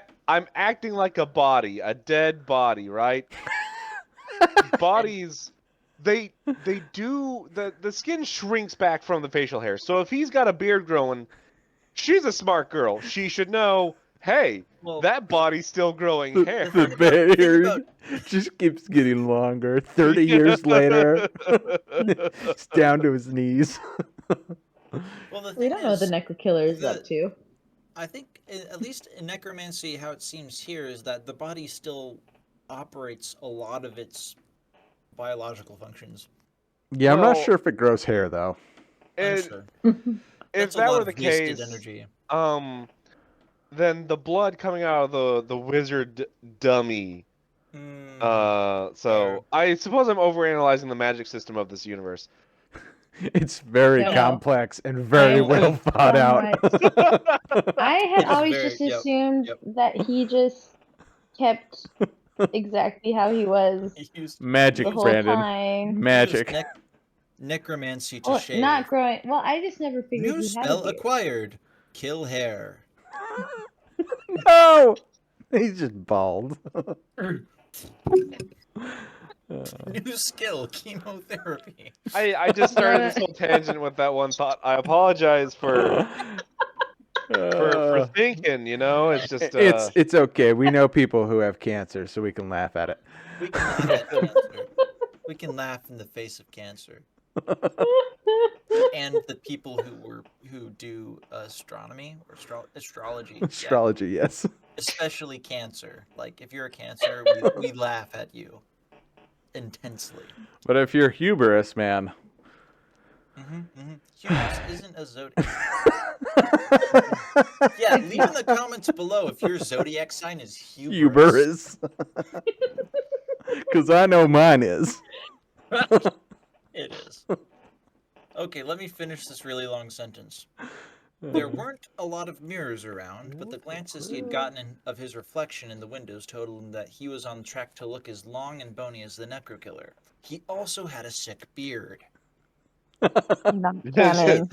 acting like a body, a dead body, right? Bodies, they do the skin shrinks back from the facial hair. So if he's got a beard growing, she's a smart girl. She should know, hey, Well, that body's still growing hair. The beard just keeps getting longer. 30 years later, it's down to his knees. well, the we thing don't know what is, the Necrokiller is the- up to. I think, at least in necromancy, how it seems here is that the body still operates a lot of its biological functions. Yeah, I'm not Well, sure if it grows hair though. I'm And sure. if That's a that lot were of the wasted case, energy. then the blood coming out of the wizard dummy. So I suppose I'm overanalyzing the magic system of this universe. It's very No. complex and very I'm well thought out. I had It is always very- just yep, assumed yep. that he just kept exactly how he was He used, Magic, the whole Brandon. time. Magic. used necromancy to Well, shave. not growing. Well, I just never figured New he had a spell beard. acquired. Kill hair. No! He's just bald. New skill, chemotherapy. I just started this whole tangent with that one thought. I apologize for thinking, you know, it's just It's okay. We know people who have cancer, so we can laugh at it. We can laugh at cancer. We can laugh in the face of cancer. And the people who do astronomy or astrology. yeah. Astrology, yes. Especially cancer. Like if you're a cancer, we laugh at you intensely. But if you're hubris, man. Humans isn't a zodiac. Yeah, leave in the comments below if your zodiac sign is Hubris. Hubris. Because I know mine is. It is. Okay, let me finish this really long sentence. There weren't a lot of mirrors around, but the glances he had gotten of his reflection in the windows told him that he was on track to look as long and bony as the Necro Killer. He also had a sick beard. Not canon.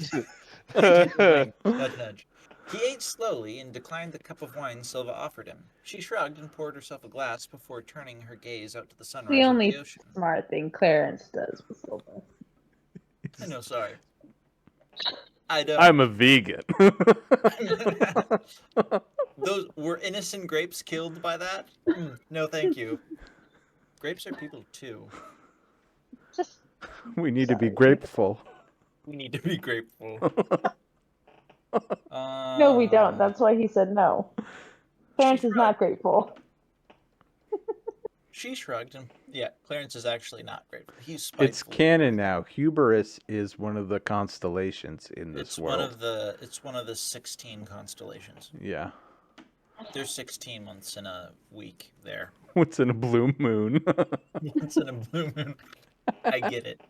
Wink, nudge, nudge. He ate slowly and declined the cup of wine Silva offered him. She shrugged and poured herself a glass before turning her gaze out to the sunrise The of only the ocean. smart thing Clarence does with Silva. I know, sorry. I don't. I'm a vegan. Those were innocent grapes killed by that? No, thank you. Grapes are people too. Just We need to be Sorry. grateful. We need to be grateful. no, we don't. That's why he said no. Clarence is not grateful. She shrugged, and yeah, Clarence is actually not grateful. He's spiteful. It's canon now. Hubris is one of the constellations in this It's world. one of the 16 constellations. Yeah. There's 16 months in a week there. What's in a blue moon? Once in a blue moon. I get it.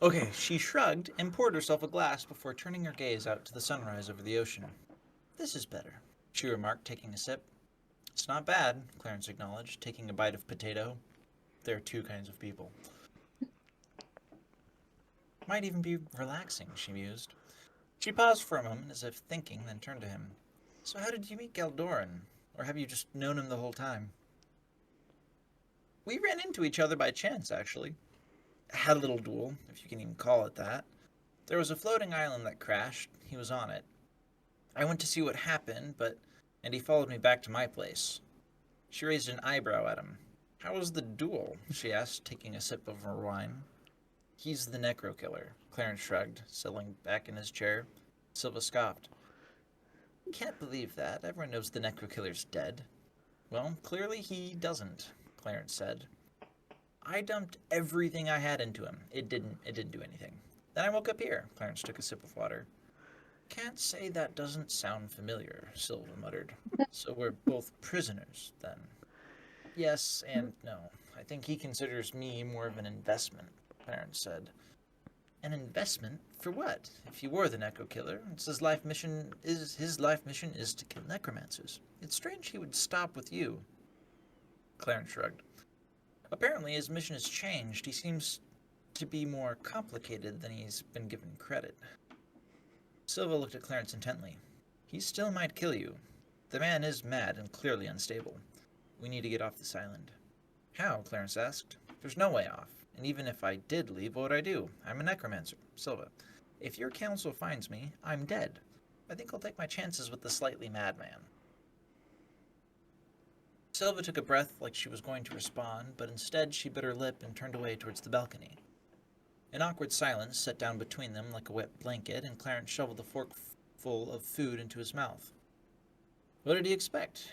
Okay, she shrugged and poured herself a glass before turning her gaze out to the sunrise over the ocean. This is better, she remarked, taking a sip. It's not bad, Clarence acknowledged, taking a bite of potato. There are two kinds of people. Might even be relaxing, she mused. She paused for a moment as if thinking, then turned to him. So how did you meet Galdoren? Or have you just known him the whole time? We ran into each other by chance, actually. Had a little duel, if you can even call it that. There was a floating island that crashed. He was on it. I went to see what happened, and he followed me back to my place. She raised an eyebrow at him. How was the duel? She asked, taking a sip of her wine. He's the Necro Killer, Clarence shrugged, settling back in his chair. Silva scoffed. Can't believe that. Everyone knows the Necro Killer's dead. Well, clearly he doesn't, Clarence said. I dumped everything I had into him. It didn't do anything. Then I woke up here. Clarence took a sip of water. Can't say that doesn't sound familiar, Silva muttered. So we're both prisoners, then. Yes and no. I think he considers me more of an investment, Clarence said. An investment? For what? If he were the Necro Killer, his life mission is to kill necromancers. It's strange he would stop with you. Clarence shrugged. Apparently his mission has changed. He seems to be more complicated than he's been given credit. Silva looked at Clarence intently. He still might kill you. The man is mad and clearly unstable. We need to get off this island. How? Clarence asked. There's no way off. And even if I did leave, what would I do? I'm a necromancer. Silva. If your council finds me, I'm dead. I think I'll take my chances with the slightly mad man. Silva took a breath like she was going to respond, but instead she bit her lip and turned away towards the balcony. An awkward silence sat down between them like a wet blanket, and Clarence shoveled a forkful of food into his mouth. What did he expect?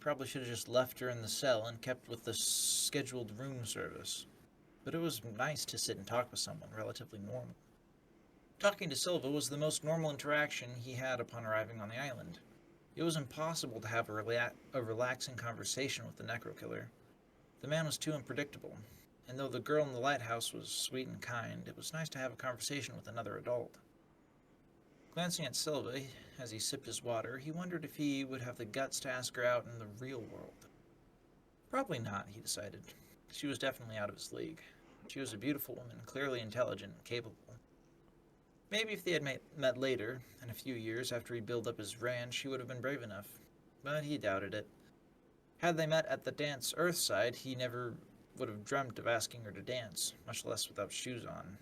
Probably should have just left her in the cell and kept with the scheduled room service. But it was nice to sit and talk with someone relatively normal. Talking to Silva was the most normal interaction he had upon arriving on the island. It was impossible to have a relaxing conversation with the Necro Killer. The man was too unpredictable, and though the girl in the lighthouse was sweet and kind, it was nice to have a conversation with another adult. Glancing at Silva as he sipped his water, he wondered if he would have the guts to ask her out in the real world. Probably not, he decided. She was definitely out of his league. She was a beautiful woman, clearly intelligent and capable. Maybe if they had met later, in a few years after he built up his ranch, he would have been brave enough. But he doubted it. Had they met at the dance Earthside, he never would have dreamt of asking her to dance, much less without shoes on.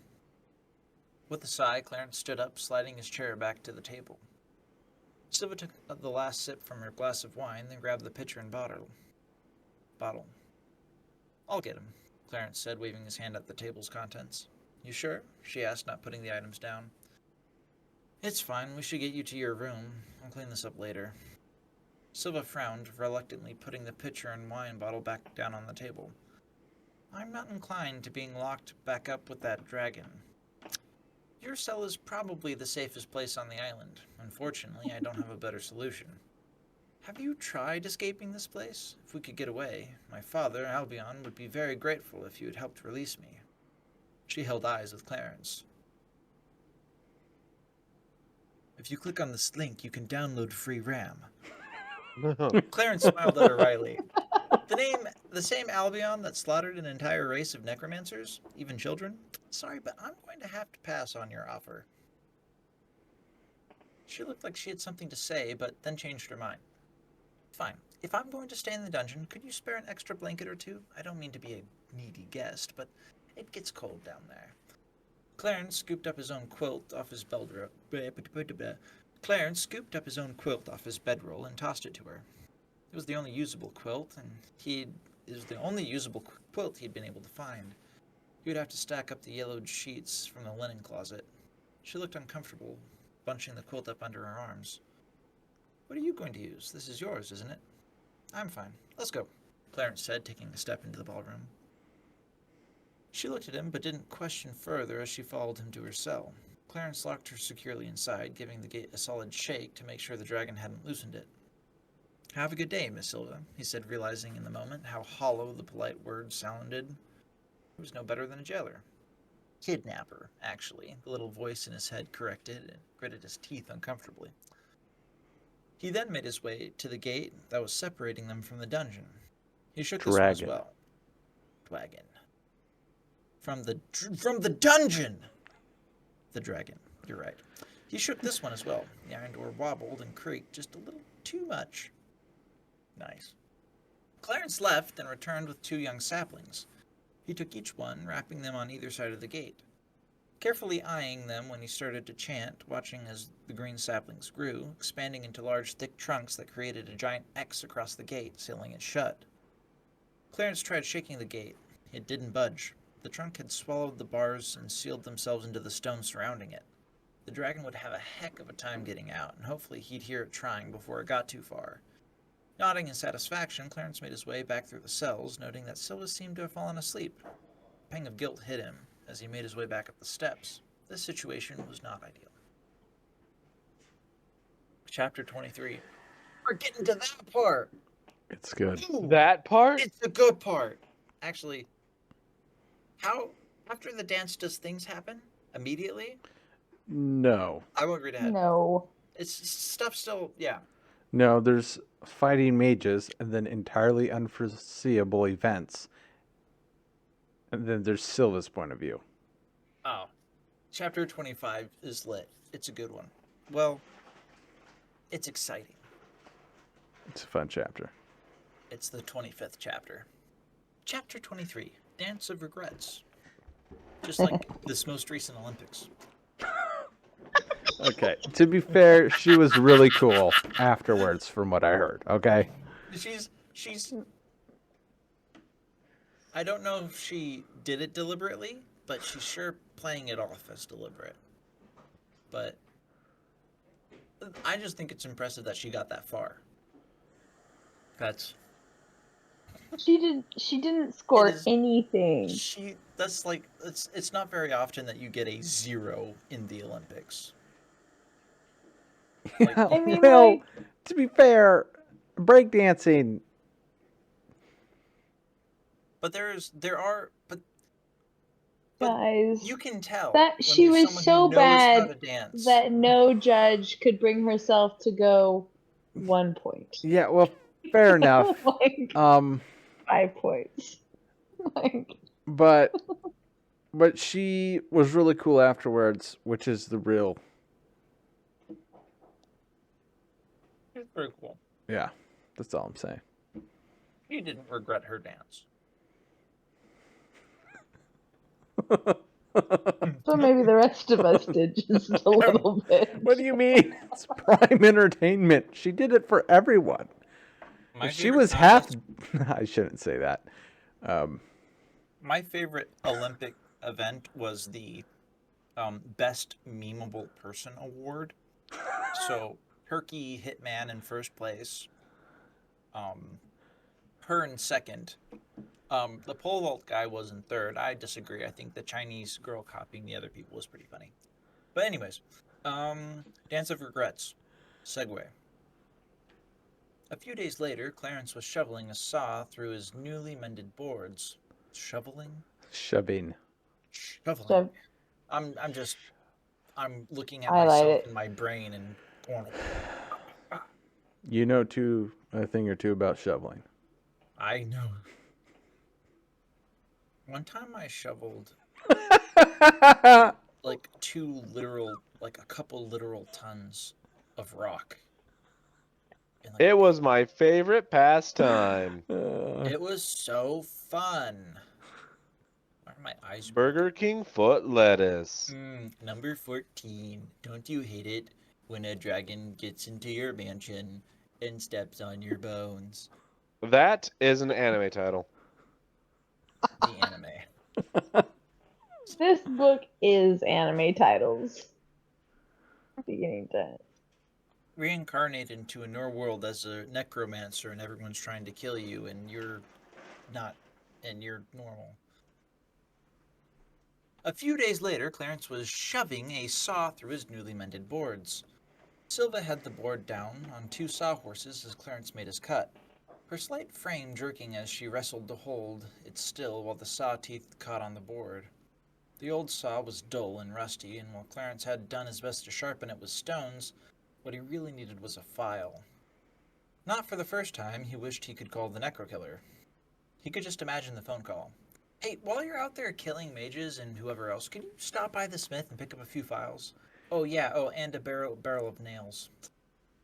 With a sigh, Clarence stood up, sliding his chair back to the table. Silva took the last sip from her glass of wine, then grabbed the pitcher and bottle. I'll get him, Clarence said, waving his hand at the table's contents. You sure? She asked, not putting the items down. It's fine. We should get you to your room. I'll clean this up later. Silva frowned, reluctantly putting the pitcher and wine bottle back down on the table. I'm not inclined to being locked back up with that dragon. Your cell is probably the safest place on the island. Unfortunately, I don't have a better solution. Have you tried escaping this place? If we could get away, my father, Albion, would be very grateful if you had helped release me. She held eyes with Clarence. If you click on this link, you can download free RAM. Clarence smiled at O'Reilly. The same Albion that slaughtered an entire race of necromancers, even children? Sorry, but I'm going to have to pass on your offer. She looked like she had something to say, but then changed her mind. Fine. If I'm going to stay in the dungeon, could you spare an extra blanket or two? I don't mean to be a needy guest, but it gets cold down there. Clarence scooped up his own quilt off his bedroll. Clarence scooped up his own quilt off his bedroll and tossed it to her. It was the only usable quilt, and it was the only usable quilt he'd been able to find. He would have to stack up the yellowed sheets from the linen closet. She looked uncomfortable, bunching the quilt up under her arms. What are you going to use? This is yours, isn't it? I'm fine. Let's go, Clarence said, taking a step into the ballroom. She looked at him, but didn't question further as she followed him to her cell. Clarence locked her securely inside, giving the gate a solid shake to make sure the dragon hadn't loosened it. Have a good day, Miss Silva, he said, realizing in the moment how hollow the polite words sounded. He was no better than a jailer. Kidnapper, actually, the little voice in his head corrected and gritted his teeth uncomfortably. He then made his way to the gate that was separating them from the dungeon. He shook this one as well. Dragon. From the dungeon! The dragon. You're right. He shook this one as well. The iron door wobbled and creaked just a little too much. Nice. Clarence left and returned with 2 young saplings. He took each one, wrapping them on either side of the gate. Carefully eyeing them when he started to chant, watching as the green saplings grew, expanding into large, thick trunks that created a giant X across the gate, sealing it shut. Clarence tried shaking the gate. It didn't budge. The trunk had swallowed the bars and sealed themselves into the stone surrounding it. The dragon would have a heck of a time getting out, and hopefully he'd hear it trying before it got too far. Nodding in satisfaction, Clarence made his way back through the cells, noting that Silva seemed to have fallen asleep. A pang of guilt hit him as he made his way back up the steps. This situation was not ideal. Chapter 23. We're getting to that part! It's good. Ooh, That part? it's the good part! Actually, after the dance, does things happen? Immediately? No. I won't read ahead. No. It's stuff still, yeah. No, there's fighting mages and then entirely unforeseeable events. And then there's Silva's point of view. Oh. Chapter 25 is lit. It's a good one. Well, it's exciting. It's a fun chapter. It's the 25th chapter. Chapter 23, Dance of Regrets. Just like this most recent Olympics. Okay, to be fair, she was really cool afterwards from what I heard, okay? She's I don't know if she did it deliberately, but she's sure playing it off as deliberate. But I just think it's impressive that she got that far. That's She didn't score It is- anything. that's like it's not very often that you get a 0 in the Olympics. Like, I mean, well, like- to be fair, breakdancing, but there are Guys, you can tell that when she there's was someone who so knows how bad to dance. that no judge could bring herself to go 1 point. yeah, well, fair enough. Like 5 points. Like, But she was really cool afterwards, which is the real, It's very cool. yeah, that's all I'm saying. You didn't regret her dance. so maybe the rest of us did just a little bit. What do you mean? It's prime entertainment. She did it for everyone. My If she favorite was half. contest- I shouldn't say that. My favorite Olympic event was the Best Memeable Person Award. So, Turkey Hitman in first place. Her in second. The pole vault guy was in third. I disagree. I think the Chinese girl copying the other people was pretty funny. But anyways, Dance of Regrets. Segue. A few days later, Clarence was shoveling a saw through his newly mended boards. Shoveling? Shoving. Shoveling. So I'm looking at highlight myself it. in my brain and going, You know a thing or two about shoveling. I know. One time I shoveled like a couple literal tons of rock. In, like, It was my favorite pastime. it was so fun. Why are my eyes Burger King foot lettuce. Number 14. Don't you hate it when a dragon gets into your mansion and steps on your bones? That is an anime title. The anime. This book is anime titles. Beginning to end. Reincarnate into a newer world as a necromancer and everyone's trying to kill you and you're not, and you're normal. A few days later, Clarence was shoving a saw through his newly mended boards. Silva had the board down on 2 sawhorses as Clarence made his cut, her slight frame jerking as she wrestled to hold it still while the saw teeth caught on the board. The old saw was dull and rusty, and while Clarence had done his best to sharpen it with stones, what he really needed was a file. Not for the first time, he wished he could call the Necro Killer. He could just imagine the phone call. Hey, while you're out there killing mages and whoever else, can you stop by the smith and pick up a few files? Oh yeah, and a barrel of nails.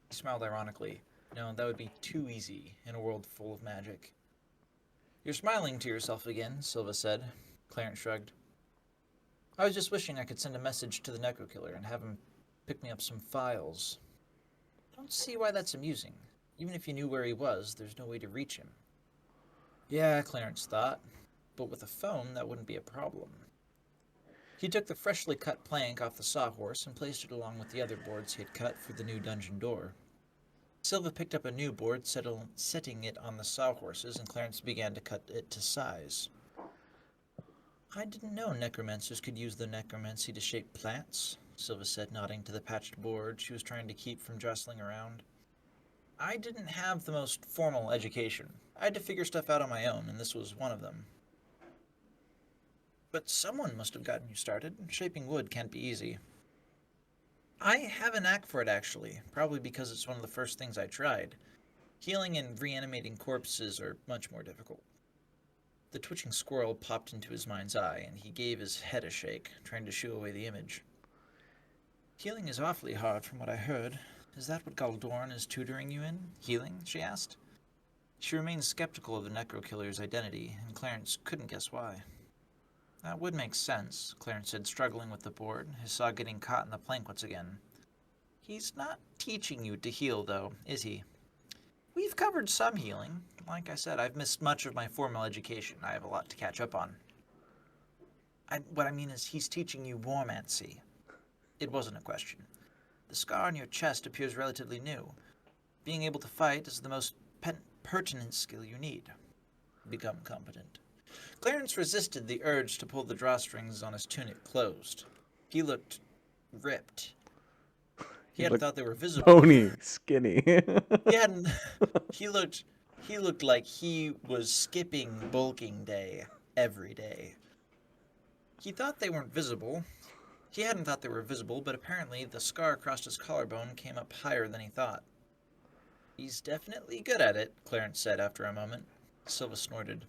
He smiled ironically. No, that would be too easy in a world full of magic. You're smiling to yourself again, Silva said. Clarence shrugged. I was just wishing I could send a message to the Necro Killer and have him pick me up some files. Don't see why that's amusing. Even if you knew where he was, there's no way to reach him. Yeah, Clarence thought, but with a phone, that wouldn't be a problem. He took the freshly cut plank off the sawhorse and placed it along with the other boards he had cut for the new dungeon door. Silva picked up a new board, setting it on the sawhorses, and Clarence began to cut it to size. I didn't know necromancers could use the necromancy to shape plants, Silva said, nodding to the patched board she was trying to keep from jostling around. I didn't have the most formal education. I had to figure stuff out on my own, and this was one of them. But someone must have gotten you started. Shaping wood can't be easy. I have a knack for it, actually, probably because it's one of the first things I tried. Healing and reanimating corpses are much more difficult. The twitching squirrel popped into his mind's eye, and he gave his head a shake, trying to shoo away the image. Healing is awfully hard, from what I heard. Is that what Galdorens is tutoring you in? Healing? She asked. She remained skeptical of the Necro Killer's identity, and Clarence couldn't guess why. That would make sense, Clarence said, struggling with the board, his saw getting caught in the plank once again. He's not teaching you to heal, though, is he? We've covered some healing. Like I said, I've missed much of my formal education. I have a lot to catch up on. What I mean is he's teaching you warmancy. It wasn't a question. The scar on your chest appears relatively new. Being able to fight is the most pertinent skill you need. Become competent. Clarence resisted the urge to pull the drawstrings on his tunic closed. He looked ripped. He hadn't thought they were visible. Bony, skinny. He looked like he was skipping bulking day every day. He thought they weren't visible. He hadn't thought they were visible, but apparently the scar across his collarbone came up higher than he thought. He's definitely good at it, Clarence said after a moment. Silva snorted.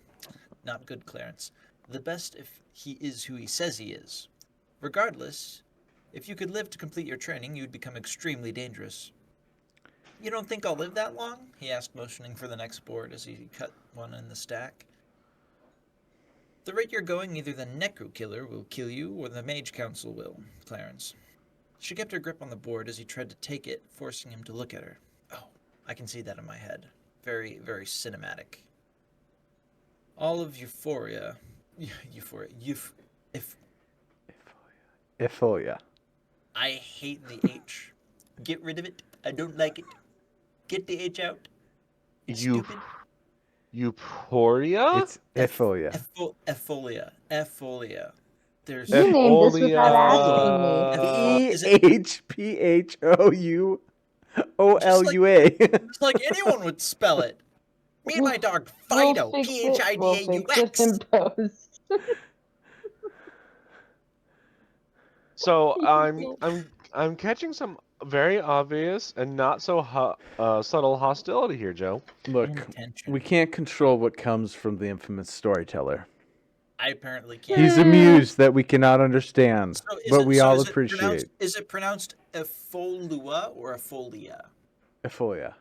Not good, Clarence. The best if he is who he says he is. Regardless, if you could live to complete your training, you'd become extremely dangerous. You don't think I'll live that long? He asked, motioning for the next board as he cut one in the stack. The rate you're going, either the Necro Killer will kill you or the Mage Council will, Clarence. She kept her grip on the board as he tried to take it, forcing him to look at her. Oh, I can see that in my head. Very, very cinematic. All of Euphoria. Euphoria. I hate the H. Get rid of it. I don't like it. Get the H out. It's stupid. Euphoria? It's Euphoria. Euphoria. There's You named this without asking me. Is it- EHPHOUOLUA. It's like anyone would spell it. Me and my dog Fido. We'll fix it Phidaux. in post. So I'm catching some very obvious and not so subtle hostility here, Joe. Look, Intention. we can't control what comes from the infamous storyteller. I apparently can't. He's amused that we cannot understand, So is but it- we so all is it appreciate. pronounced- Is it pronounced Efolua or Efolia? Efolia.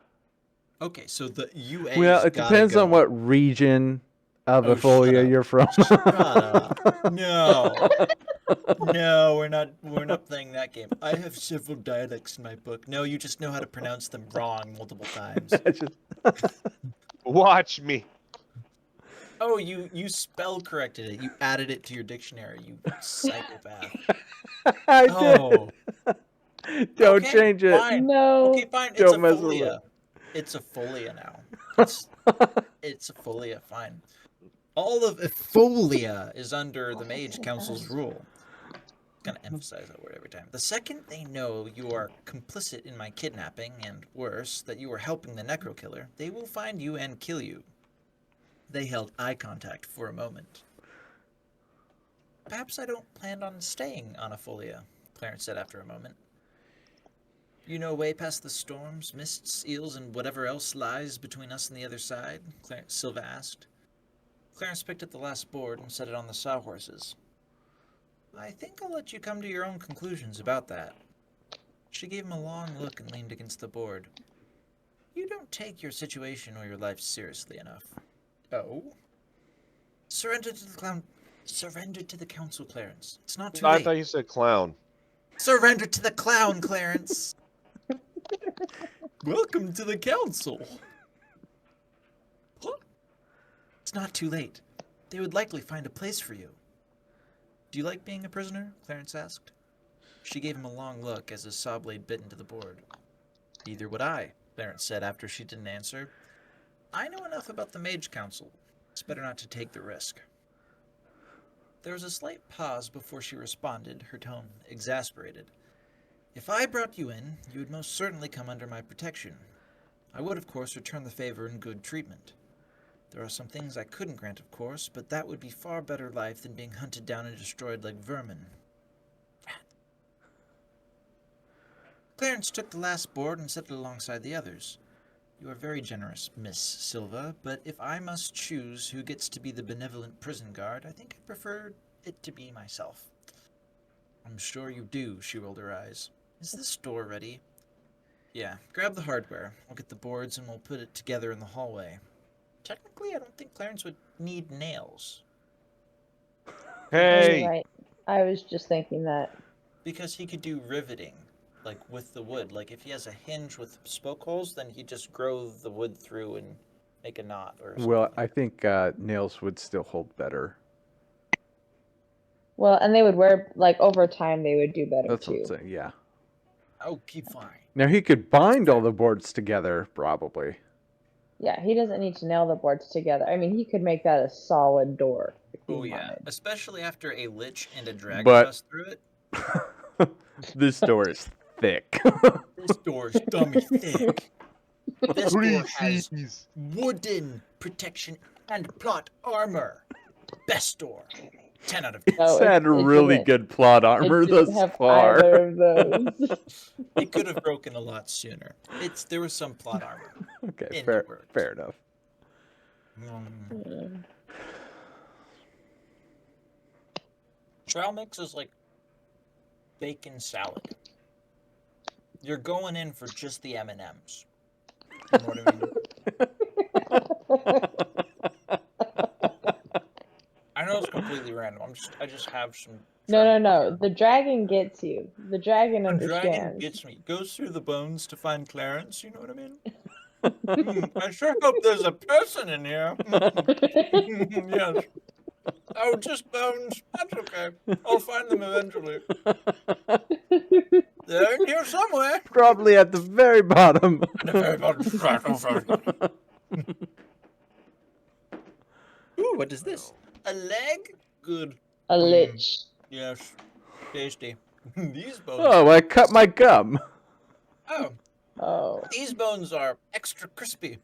Okay, so the UA. Well, it depends on what region of Oh, Efolia shut up. you're from. Shut up. No. No, we're not playing that game. I have several dialects in my book. No, you just know how to pronounce them wrong multiple times. Watch me. Oh, you spell corrected it. You added it to your dictionary, you psychopath. I Oh. did. Don't Okay, change it. fine. No. Okay, fine. It's Don't a mess with folia. it. It's a folia now. It's a folia, fine. All of Efolia is under the Mage Council's rule. I'm gonna emphasize that word every time. The second they know you are complicit in my kidnapping, and worse, that you are helping the Necro Killer, they will find you and kill you. They held eye contact for a moment. Perhaps I don't plan on staying on Efolia, Clarence said after a moment. You know way past the storms, mists, eels, and whatever else lies between us and the other side? Silva asked. Clarence picked up the last board and set it on the sawhorses. I think I'll let you come to your own conclusions about that. She gave him a long look and leaned against the board. You don't take your situation or your life seriously enough. Oh? Surrender to the clown. Surrender to the council, Clarence. It's not too I late. thought you said clown. Surrender to the clown, Clarence. Welcome to the council. Huh? It's not too late. They would likely find a place for you. Do you like being a prisoner? Clarence asked. She gave him a long look as his saw blade bit into the board. Neither would I, Clarence said after she didn't answer. I know enough about the Mage Council. It's better not to take the risk. There was a slight pause before she responded, her tone exasperated. If I brought you in, you would most certainly come under my protection. I would, of course, return the favor in good treatment. There are some things I couldn't grant, of course, but that would be far better life than being hunted down and destroyed like vermin. Clarence took the last board and set it alongside the others. You are very generous, Miss Silva, but if I must choose who gets to be the benevolent prison guard, I think I'd prefer it to be myself. I'm sure you do, she rolled her eyes. Is this door ready? Yeah, grab the hardware. We'll get the boards and we'll put it together in the hallway. Technically, I don't think Clarence would need nails. Hey. You're right. I was just thinking that. Because he could do riveting, like with the wood. Like if he has a hinge with spoke holes, then he'd just grow the wood through and make a knot or something. Well, I think nails would still hold better. Well, and they would wear, like, over time, they would do better, That's too. what I'm saying, yeah. Okay, fine. Now, he could bind all the boards together, probably. Yeah, he doesn't need to nail the boards together. I mean, he could make that a solid door. If he Oh yeah, wanted. especially after a lich and a dragon But- bust through it. This door is thick. This door's dummy thick. This door has Please. wooden protection and plot armor. Best door. 10 out of 10. No, It's had it really didn't. good plot armor It didn't thus have far. either of those. It could have broken a lot sooner. There was some plot armor. Okay, in fair, the works. fair enough. Trail mix is like bacon salad. You're going in for just the M&Ms. You know what I mean? I know it's completely random. I just have some. No. The dragon gets you. The dragon The understands. dragon gets me. Goes through the bones to find Clarence. You know what I mean? I sure hope there's a person in here. Yes. Oh, just bones. That's okay. I'll find them eventually. They're in here somewhere. Probably at the very bottom. At the very bottom. Ooh, what is this? A leg? Good. A lich. Yes. Tasty. These bones. Oh, I cut my gum. Oh, Oh, these bones are extra crispy.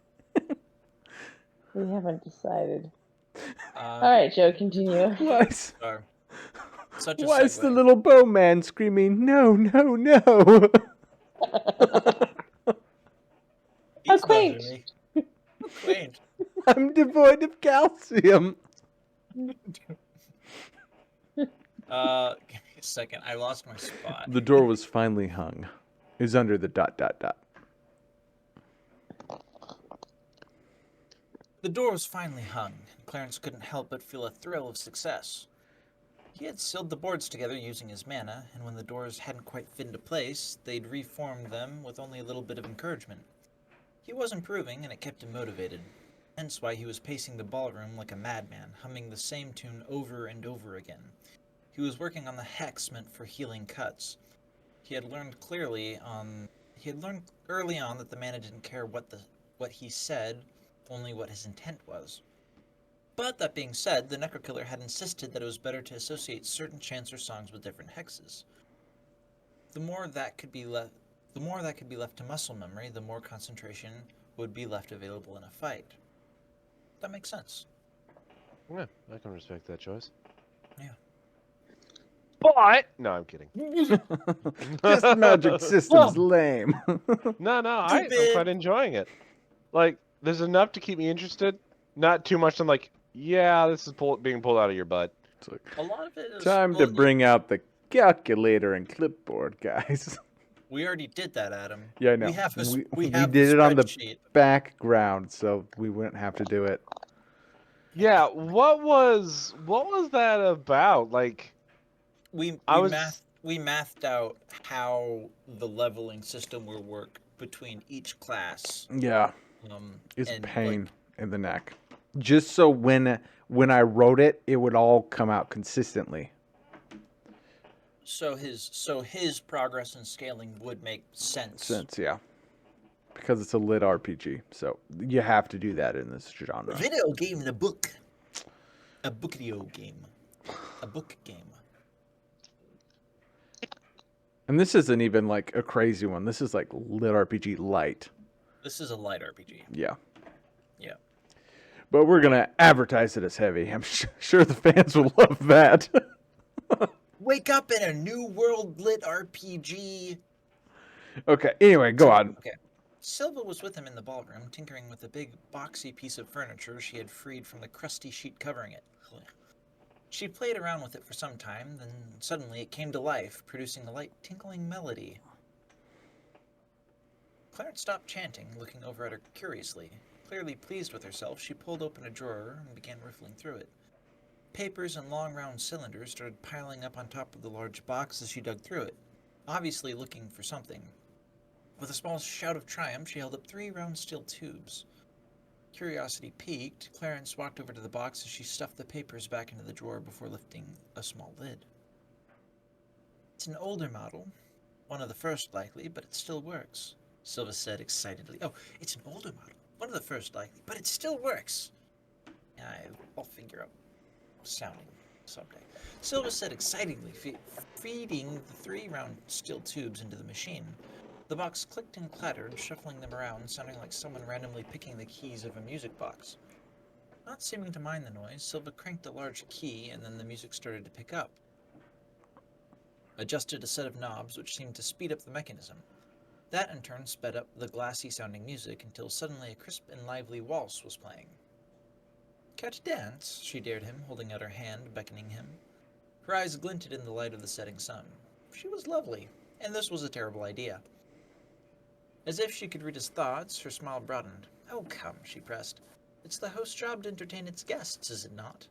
we haven't decided. Uh, All right, Joe, continue. Why's, Sorry. Such a why's the segue. little bowman screaming, no, no, no? These How bones quaint. are me. How quaint. I'm devoid of calcium. Give me a second. I lost my spot. The door was finally hung. It was under the ... The door was finally hung, and Clarence couldn't help but feel a thrill of success. He had sealed the boards together using his mana, and when the doors hadn't quite fit into place, they'd reformed them with only a little bit of encouragement. He was improving, and it kept him motivated. Hence why he was pacing the ballroom like a madman, humming the same tune over and over again. He was working on the hex meant for healing cuts. He had learned early on that the mana didn't care what he said, only what his intent was. But that being said, the Necrokiller had insisted that it was better to associate certain chants or songs with different hexes. The more that could be left to muscle memory, the more concentration would be left available in a fight. That makes sense. Yeah, I can respect that choice. Yeah. But no, I'm kidding. This magic system's lame. No, I'm Stupid. quite enjoying it. Like, there's enough to keep me interested. Not too much. I'm like, yeah, this is being pulled out of your butt. It's like, A lot of it is time to bring out the calculator and clipboard, guys. We already did that, Adam. Yeah, I know. We have a, we have did the it on the spreadsheet. background, so we wouldn't have to do it. Yeah, what was that about? Like, We mathed out how the leveling system will work between each class. Yeah, it's and, pain in the neck. Just so when I wrote it, it would all come out consistently. So his progress and scaling would make sense. Yeah. Because it's a lit RPG, so you have to do that in this genre. Video game and a book. A book-video game. A book game. And this isn't even like a crazy one. This is like lit RPG light. This is a light RPG. Yeah. Yeah. But we're gonna advertise it as heavy. I'm sure the fans will love that. Wake up in a new world lit RPG. Okay. Anyway, go on. Okay. Silva was with him in the ballroom, tinkering with a big, boxy piece of furniture she had freed from the crusty sheet covering it. She played around with it for some time, then suddenly it came to life, producing a light, tinkling melody. Clarence stopped chanting, looking over at her curiously. Clearly pleased with herself, she pulled open a drawer and began riffling through it. Papers and long round cylinders started piling up on top of the large box as she dug through it, obviously looking for something. With a small shout of triumph, she held up 3 round steel tubes. Curiosity piqued, Clarence walked over to the box as she stuffed the papers back into the drawer before lifting a small lid. It's an older model, one of the first likely, but it still works, Silva said excitedly. Oh, it's an older model, one of the first likely, but it still works. I'll figure out sounding someday. Silva said excitedly, feeding the 3 round steel tubes into the machine. The box clicked and clattered, shuffling them around, sounding like someone randomly picking the keys of a music box. Not seeming to mind the noise, Silva cranked a large key, and then the music started to pick up. Adjusted a set of knobs, which seemed to speed up the mechanism. That, in turn, sped up the glassy-sounding music until suddenly a crisp and lively waltz was playing. Care to dance? She dared him, holding out her hand, beckoning him. Her eyes glinted in the light of the setting sun. She was lovely, and this was a terrible idea. As if she could read his thoughts, her smile broadened. Oh, come, she pressed. It's the host's job to entertain its guests, is it not?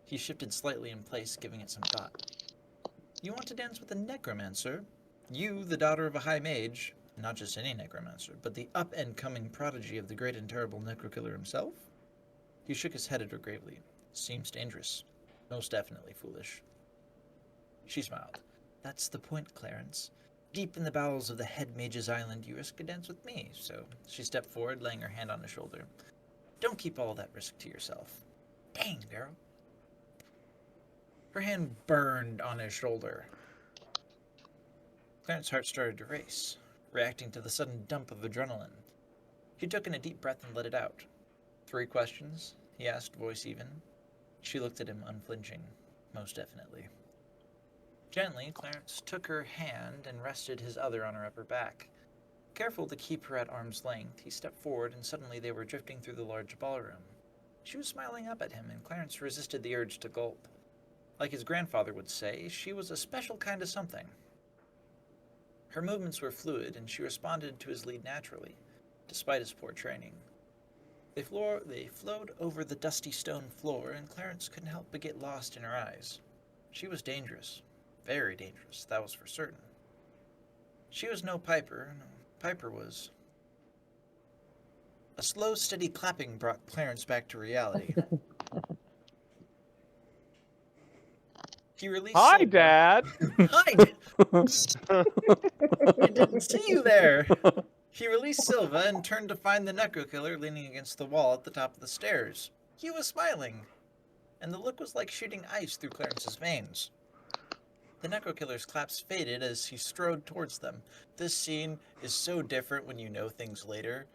He shifted slightly in place, giving it some thought. You want to dance with a necromancer? You, the daughter of a high mage, not just any necromancer, but the up-and-coming prodigy of the great and terrible necrokiller himself? He shook his head at her gravely. Seems dangerous. Most definitely foolish. She smiled. That's the point, Clarence. Deep in the bowels of the head mage's island, you risk a dance with me, so she stepped forward, laying her hand on his shoulder. Don't keep all that risk to yourself. Dang, girl. Her hand burned on his shoulder. Clarence's heart started to race, reacting to the sudden dump of adrenaline. He took in a deep breath and let it out. 3 questions? He asked, voice even. She looked at him unflinching. Most definitely. Gently, Clarence took her hand and rested his other on her upper back. Careful to keep her at arm's length, he stepped forward and suddenly they were drifting through the large ballroom. She was smiling up at him and Clarence resisted the urge to gulp. Like his grandfather would say, she was a special kind of something. Her movements were fluid and she responded to his lead naturally, despite his poor training. They flowed over the dusty stone floor and Clarence couldn't help but get lost in her eyes. She was dangerous. Very dangerous, that was for certain. She was no Piper. No, Piper was. A slow, steady clapping brought Clarence back to reality. He released Hi, Silver. Dad. Hi! I didn't see you there! He released Silva and turned to find the Necro Killer leaning against the wall at the top of the stairs. He was smiling, and the look was like shooting ice through Clarence's veins. The Necro Killer's claps faded as he strode towards them. This scene is so different when you know things later.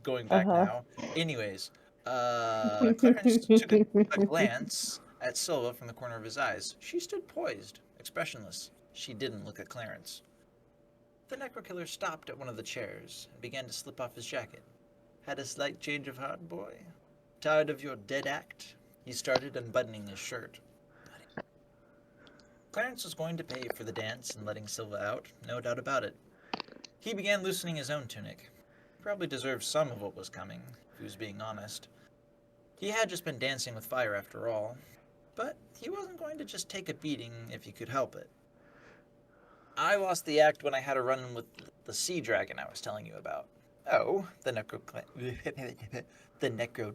Going back now. Anyways, Clarence took a glance at Silva from the corner of his eyes. She stood poised, expressionless. She didn't look at Clarence. The Necro Killer stopped at one of the chairs and began to slip off his jacket. Had a slight change of heart, boy? Tired of your dead act? He started unbuttoning his shirt. Clarence was going to pay for the dance and letting Silva out, no doubt about it. He began loosening his own tunic. He probably deserved some of what was coming, if he was being honest. He had just been dancing with fire after all, but he wasn't going to just take a beating if he could help it. I lost the act when I had a run with the sea dragon I was telling you about. Oh, the necro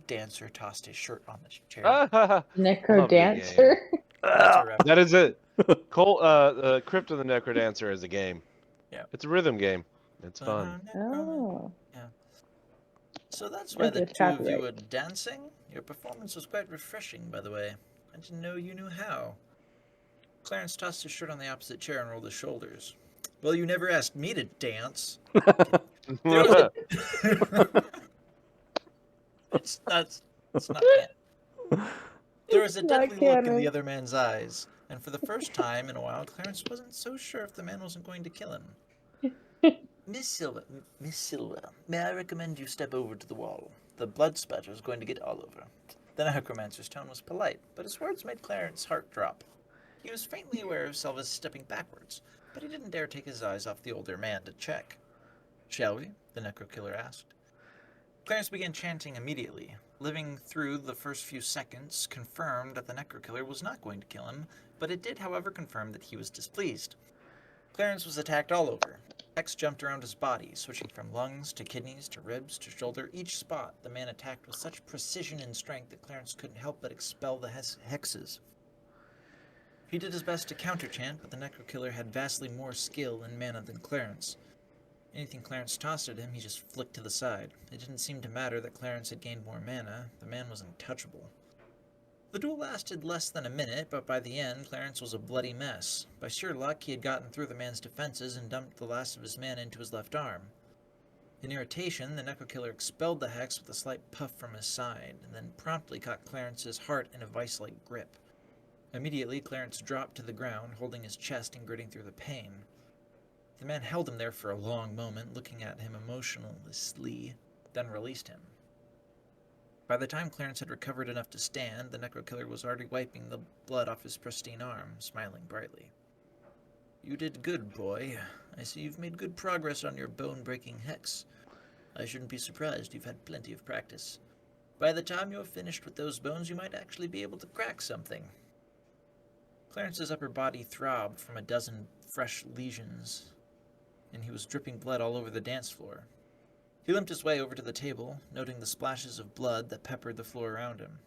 dancer tossed his shirt on the chair. Necro Lovely Dancer. That's a reference. That is it. Crypt of the Necrodancer is a game. Yeah. It's a rhythm game. It's fun. Oh. So that's why the It's two of you copyright. were dancing? Your performance was quite refreshing, by the way. I didn't know you knew how. Clarence tossed his shirt on the opposite chair and rolled his shoulders. Well, you never asked me to dance. There was a... it's not canon. There was a It's not deadly look in canon. the other man's eyes, and for the first time in a while, Clarence wasn't so sure if the man wasn't going to kill him. Miss Silva, may I recommend you step over to the wall? The blood spatter is going to get all over. The Necromancer's tone was polite, but his words made Clarence's heart drop. He was faintly aware of Silva's stepping backwards, but he didn't dare take his eyes off the older man to check. Shall we? The Necro Killer asked. Clarence began chanting immediately. Living through the first few seconds confirmed that the Necro Killer was not going to kill him, but it did, however, confirm that he was displeased. Clarence was attacked all over. Hex jumped around his body, switching from lungs to kidneys to ribs to shoulder. Each spot the man attacked with such precision and strength that Clarence couldn't help but expel the hexes. He did his best to counter-chant, but the Necro Killer had vastly more skill and mana than Clarence. Anything Clarence tossed at him, he just flicked to the side. It didn't seem to matter that Clarence had gained more mana. The man was untouchable. The duel lasted less than a minute, but by the end, Clarence was a bloody mess. By sheer luck, he had gotten through the man's defenses and dumped the last of his mana into his left arm. In irritation, the Necro Killer expelled the hex with a slight puff from his side, and then promptly caught Clarence's heart in a vice-like grip. Immediately, Clarence dropped to the ground, holding his chest and gritting through the pain. The man held him there for a long moment, looking at him emotionlessly, then released him. By the time Clarence had recovered enough to stand, the Necro Killer was already wiping the blood off his pristine arm, smiling brightly. You did good, boy. I see you've made good progress on your bone-breaking hex. I shouldn't be surprised, you've had plenty of practice. By the time you're finished with those bones, you might actually be able to crack something. Clarence's upper body throbbed from a dozen fresh lesions, and he was dripping blood all over the dance floor. He limped his way over to the table, noting the splashes of blood that peppered the floor around him.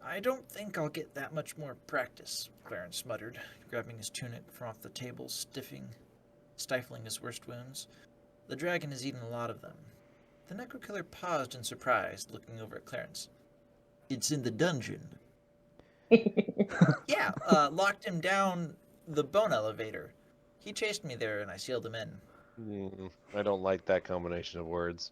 I don't think I'll get that much more practice, Clarence muttered, grabbing his tunic from off the table, stifling his worst wounds. The dragon has eaten a lot of them. The Necro Killer paused in surprise, looking over at Clarence. It's in the dungeon. Yeah, locked him down the bone elevator. He chased me there and I sealed him in. I don't like that combination of words.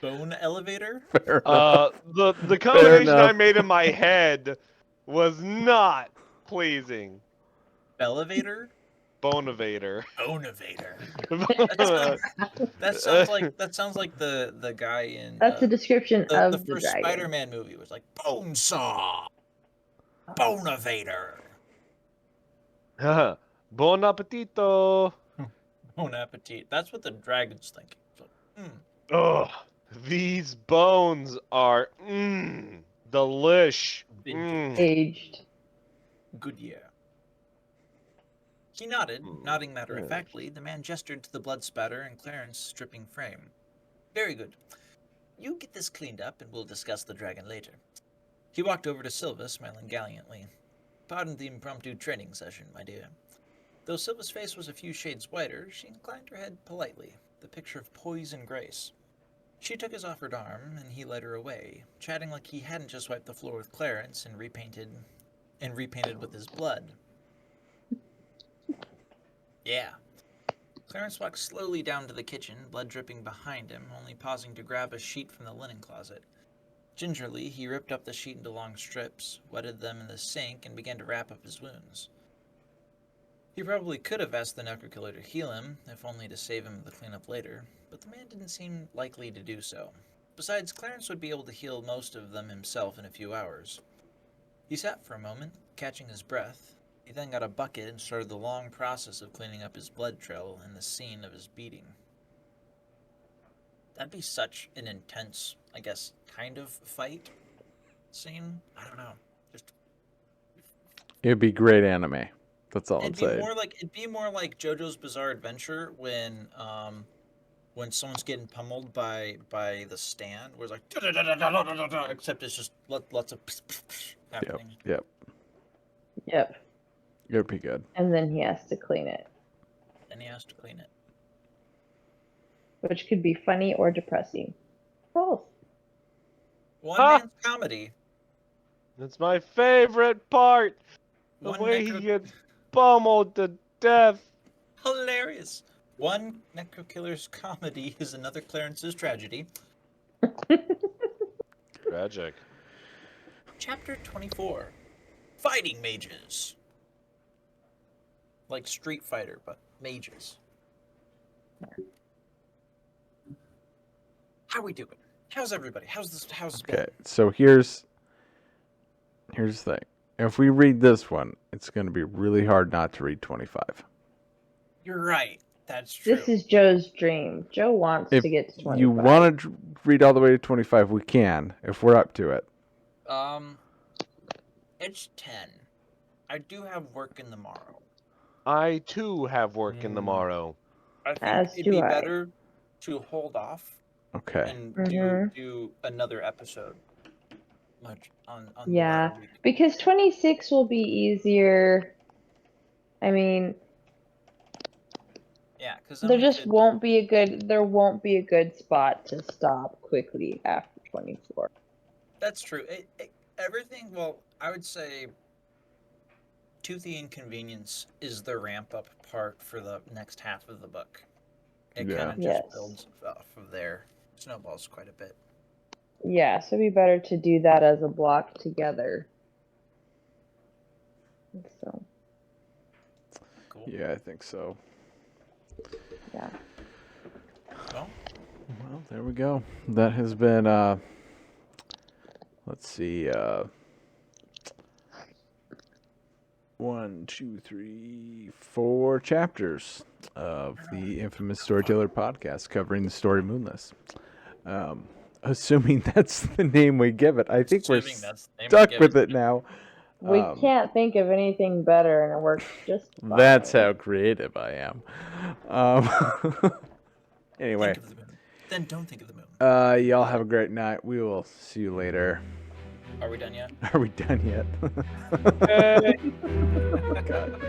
Bone elevator? Fair enough. The combination I enough. made in my head was not pleasing. Elevator? Bonevator. Bonevator. Uh, That sounds like the guy in That's a description the of the first dragon. Spider-Man movie was like Bonesaw. Bonevator. Bon appetito. Bon appetit. That's what the dragon's thinking. So, Ugh, these bones are delish. vintage. Aged. Good year. He nodded, nodding matter-of-factly. The man gestured to the blood spatter and Clarence stripping frame. Very good. You get this cleaned up and we'll discuss the dragon later. He walked over to Silva, smiling gallantly. Pardon the impromptu training session, my dear. Though Silva's face was a few shades whiter, she inclined her head politely, the picture of poise and grace. She took his offered arm, and he led her away, chatting like he hadn't just wiped the floor with Clarence and repainted with his blood. Yeah. Clarence walked slowly down to the kitchen, blood dripping behind him, only pausing to grab a sheet from the linen closet. Gingerly, he ripped up the sheet into long strips, wetted them in the sink, and began to wrap up his wounds. He probably could have asked the necrokiller to heal him, if only to save him the cleanup later, but the man didn't seem likely to do so. Besides, Clarence would be able to heal most of them himself in a few hours. He sat for a moment, catching his breath. He then got a bucket and started the long process of cleaning up his blood trail and the scene of his beating. That'd be such an intense, I guess, kind of fight scene. I don't know. Just It'd be great anime. That's all I'm it'd saying. be more like JoJo's Bizarre Adventure when someone's getting pummeled by the stand, where it's like "Da-da-da-da-da-da-da-da," except it's just lots of happening. Yep. Yep. It'd be good. And then he has to clean it, And he has to clean it. which could be funny or depressing. Both. One Ha! man's comedy. That's my favorite part. The One way he gets pummeled to death. Hilarious. One necrokiller's comedy is another Clarence's tragedy. Tragic. Chapter 24. Fighting mages. Like Street Fighter, but mages. How we doing? How's everybody? How's this Okay, been? so here's the thing. If we read this one, it's going to be really hard not to read 25. You're right. That's true. This is Joe's dream. Joe wants If to get to 25. you want to read all the way to 25, we can, if we're up to it. It's 10. I do have work in the morrow. I too have work in the morrow. I think As it'd do be I. better to hold off Okay. and Mhm. do another episode. Much on the Yeah, latter week. because 26 will be easier. I mean, Yeah, because there won't be a good spot to stop quickly after 24. That's true. Everything. Well, I would say, Toothy Inconvenience is the ramp up part for the next half of the book. It Yeah. kind of just Yes. builds from there. Snowballs quite a bit. Yeah, so it'd be better to do that as a block together. So, Cool. Yeah, I think so. yeah. Well, Well, there we go. That has been, let's see, 1, 2, 3, 4 chapters of the Infamous Storyteller podcast covering the story Moonless. Assuming that's the name we give it. I think we're assuming that's the name we stuck give with it now. We can't think of anything better, and it works just fine. That's how creative I am. Anyway, think of the moon. Then don't think of the moon. y'all have a great night. We will see you later. Are we done yet? Are we done yet? Hey. God.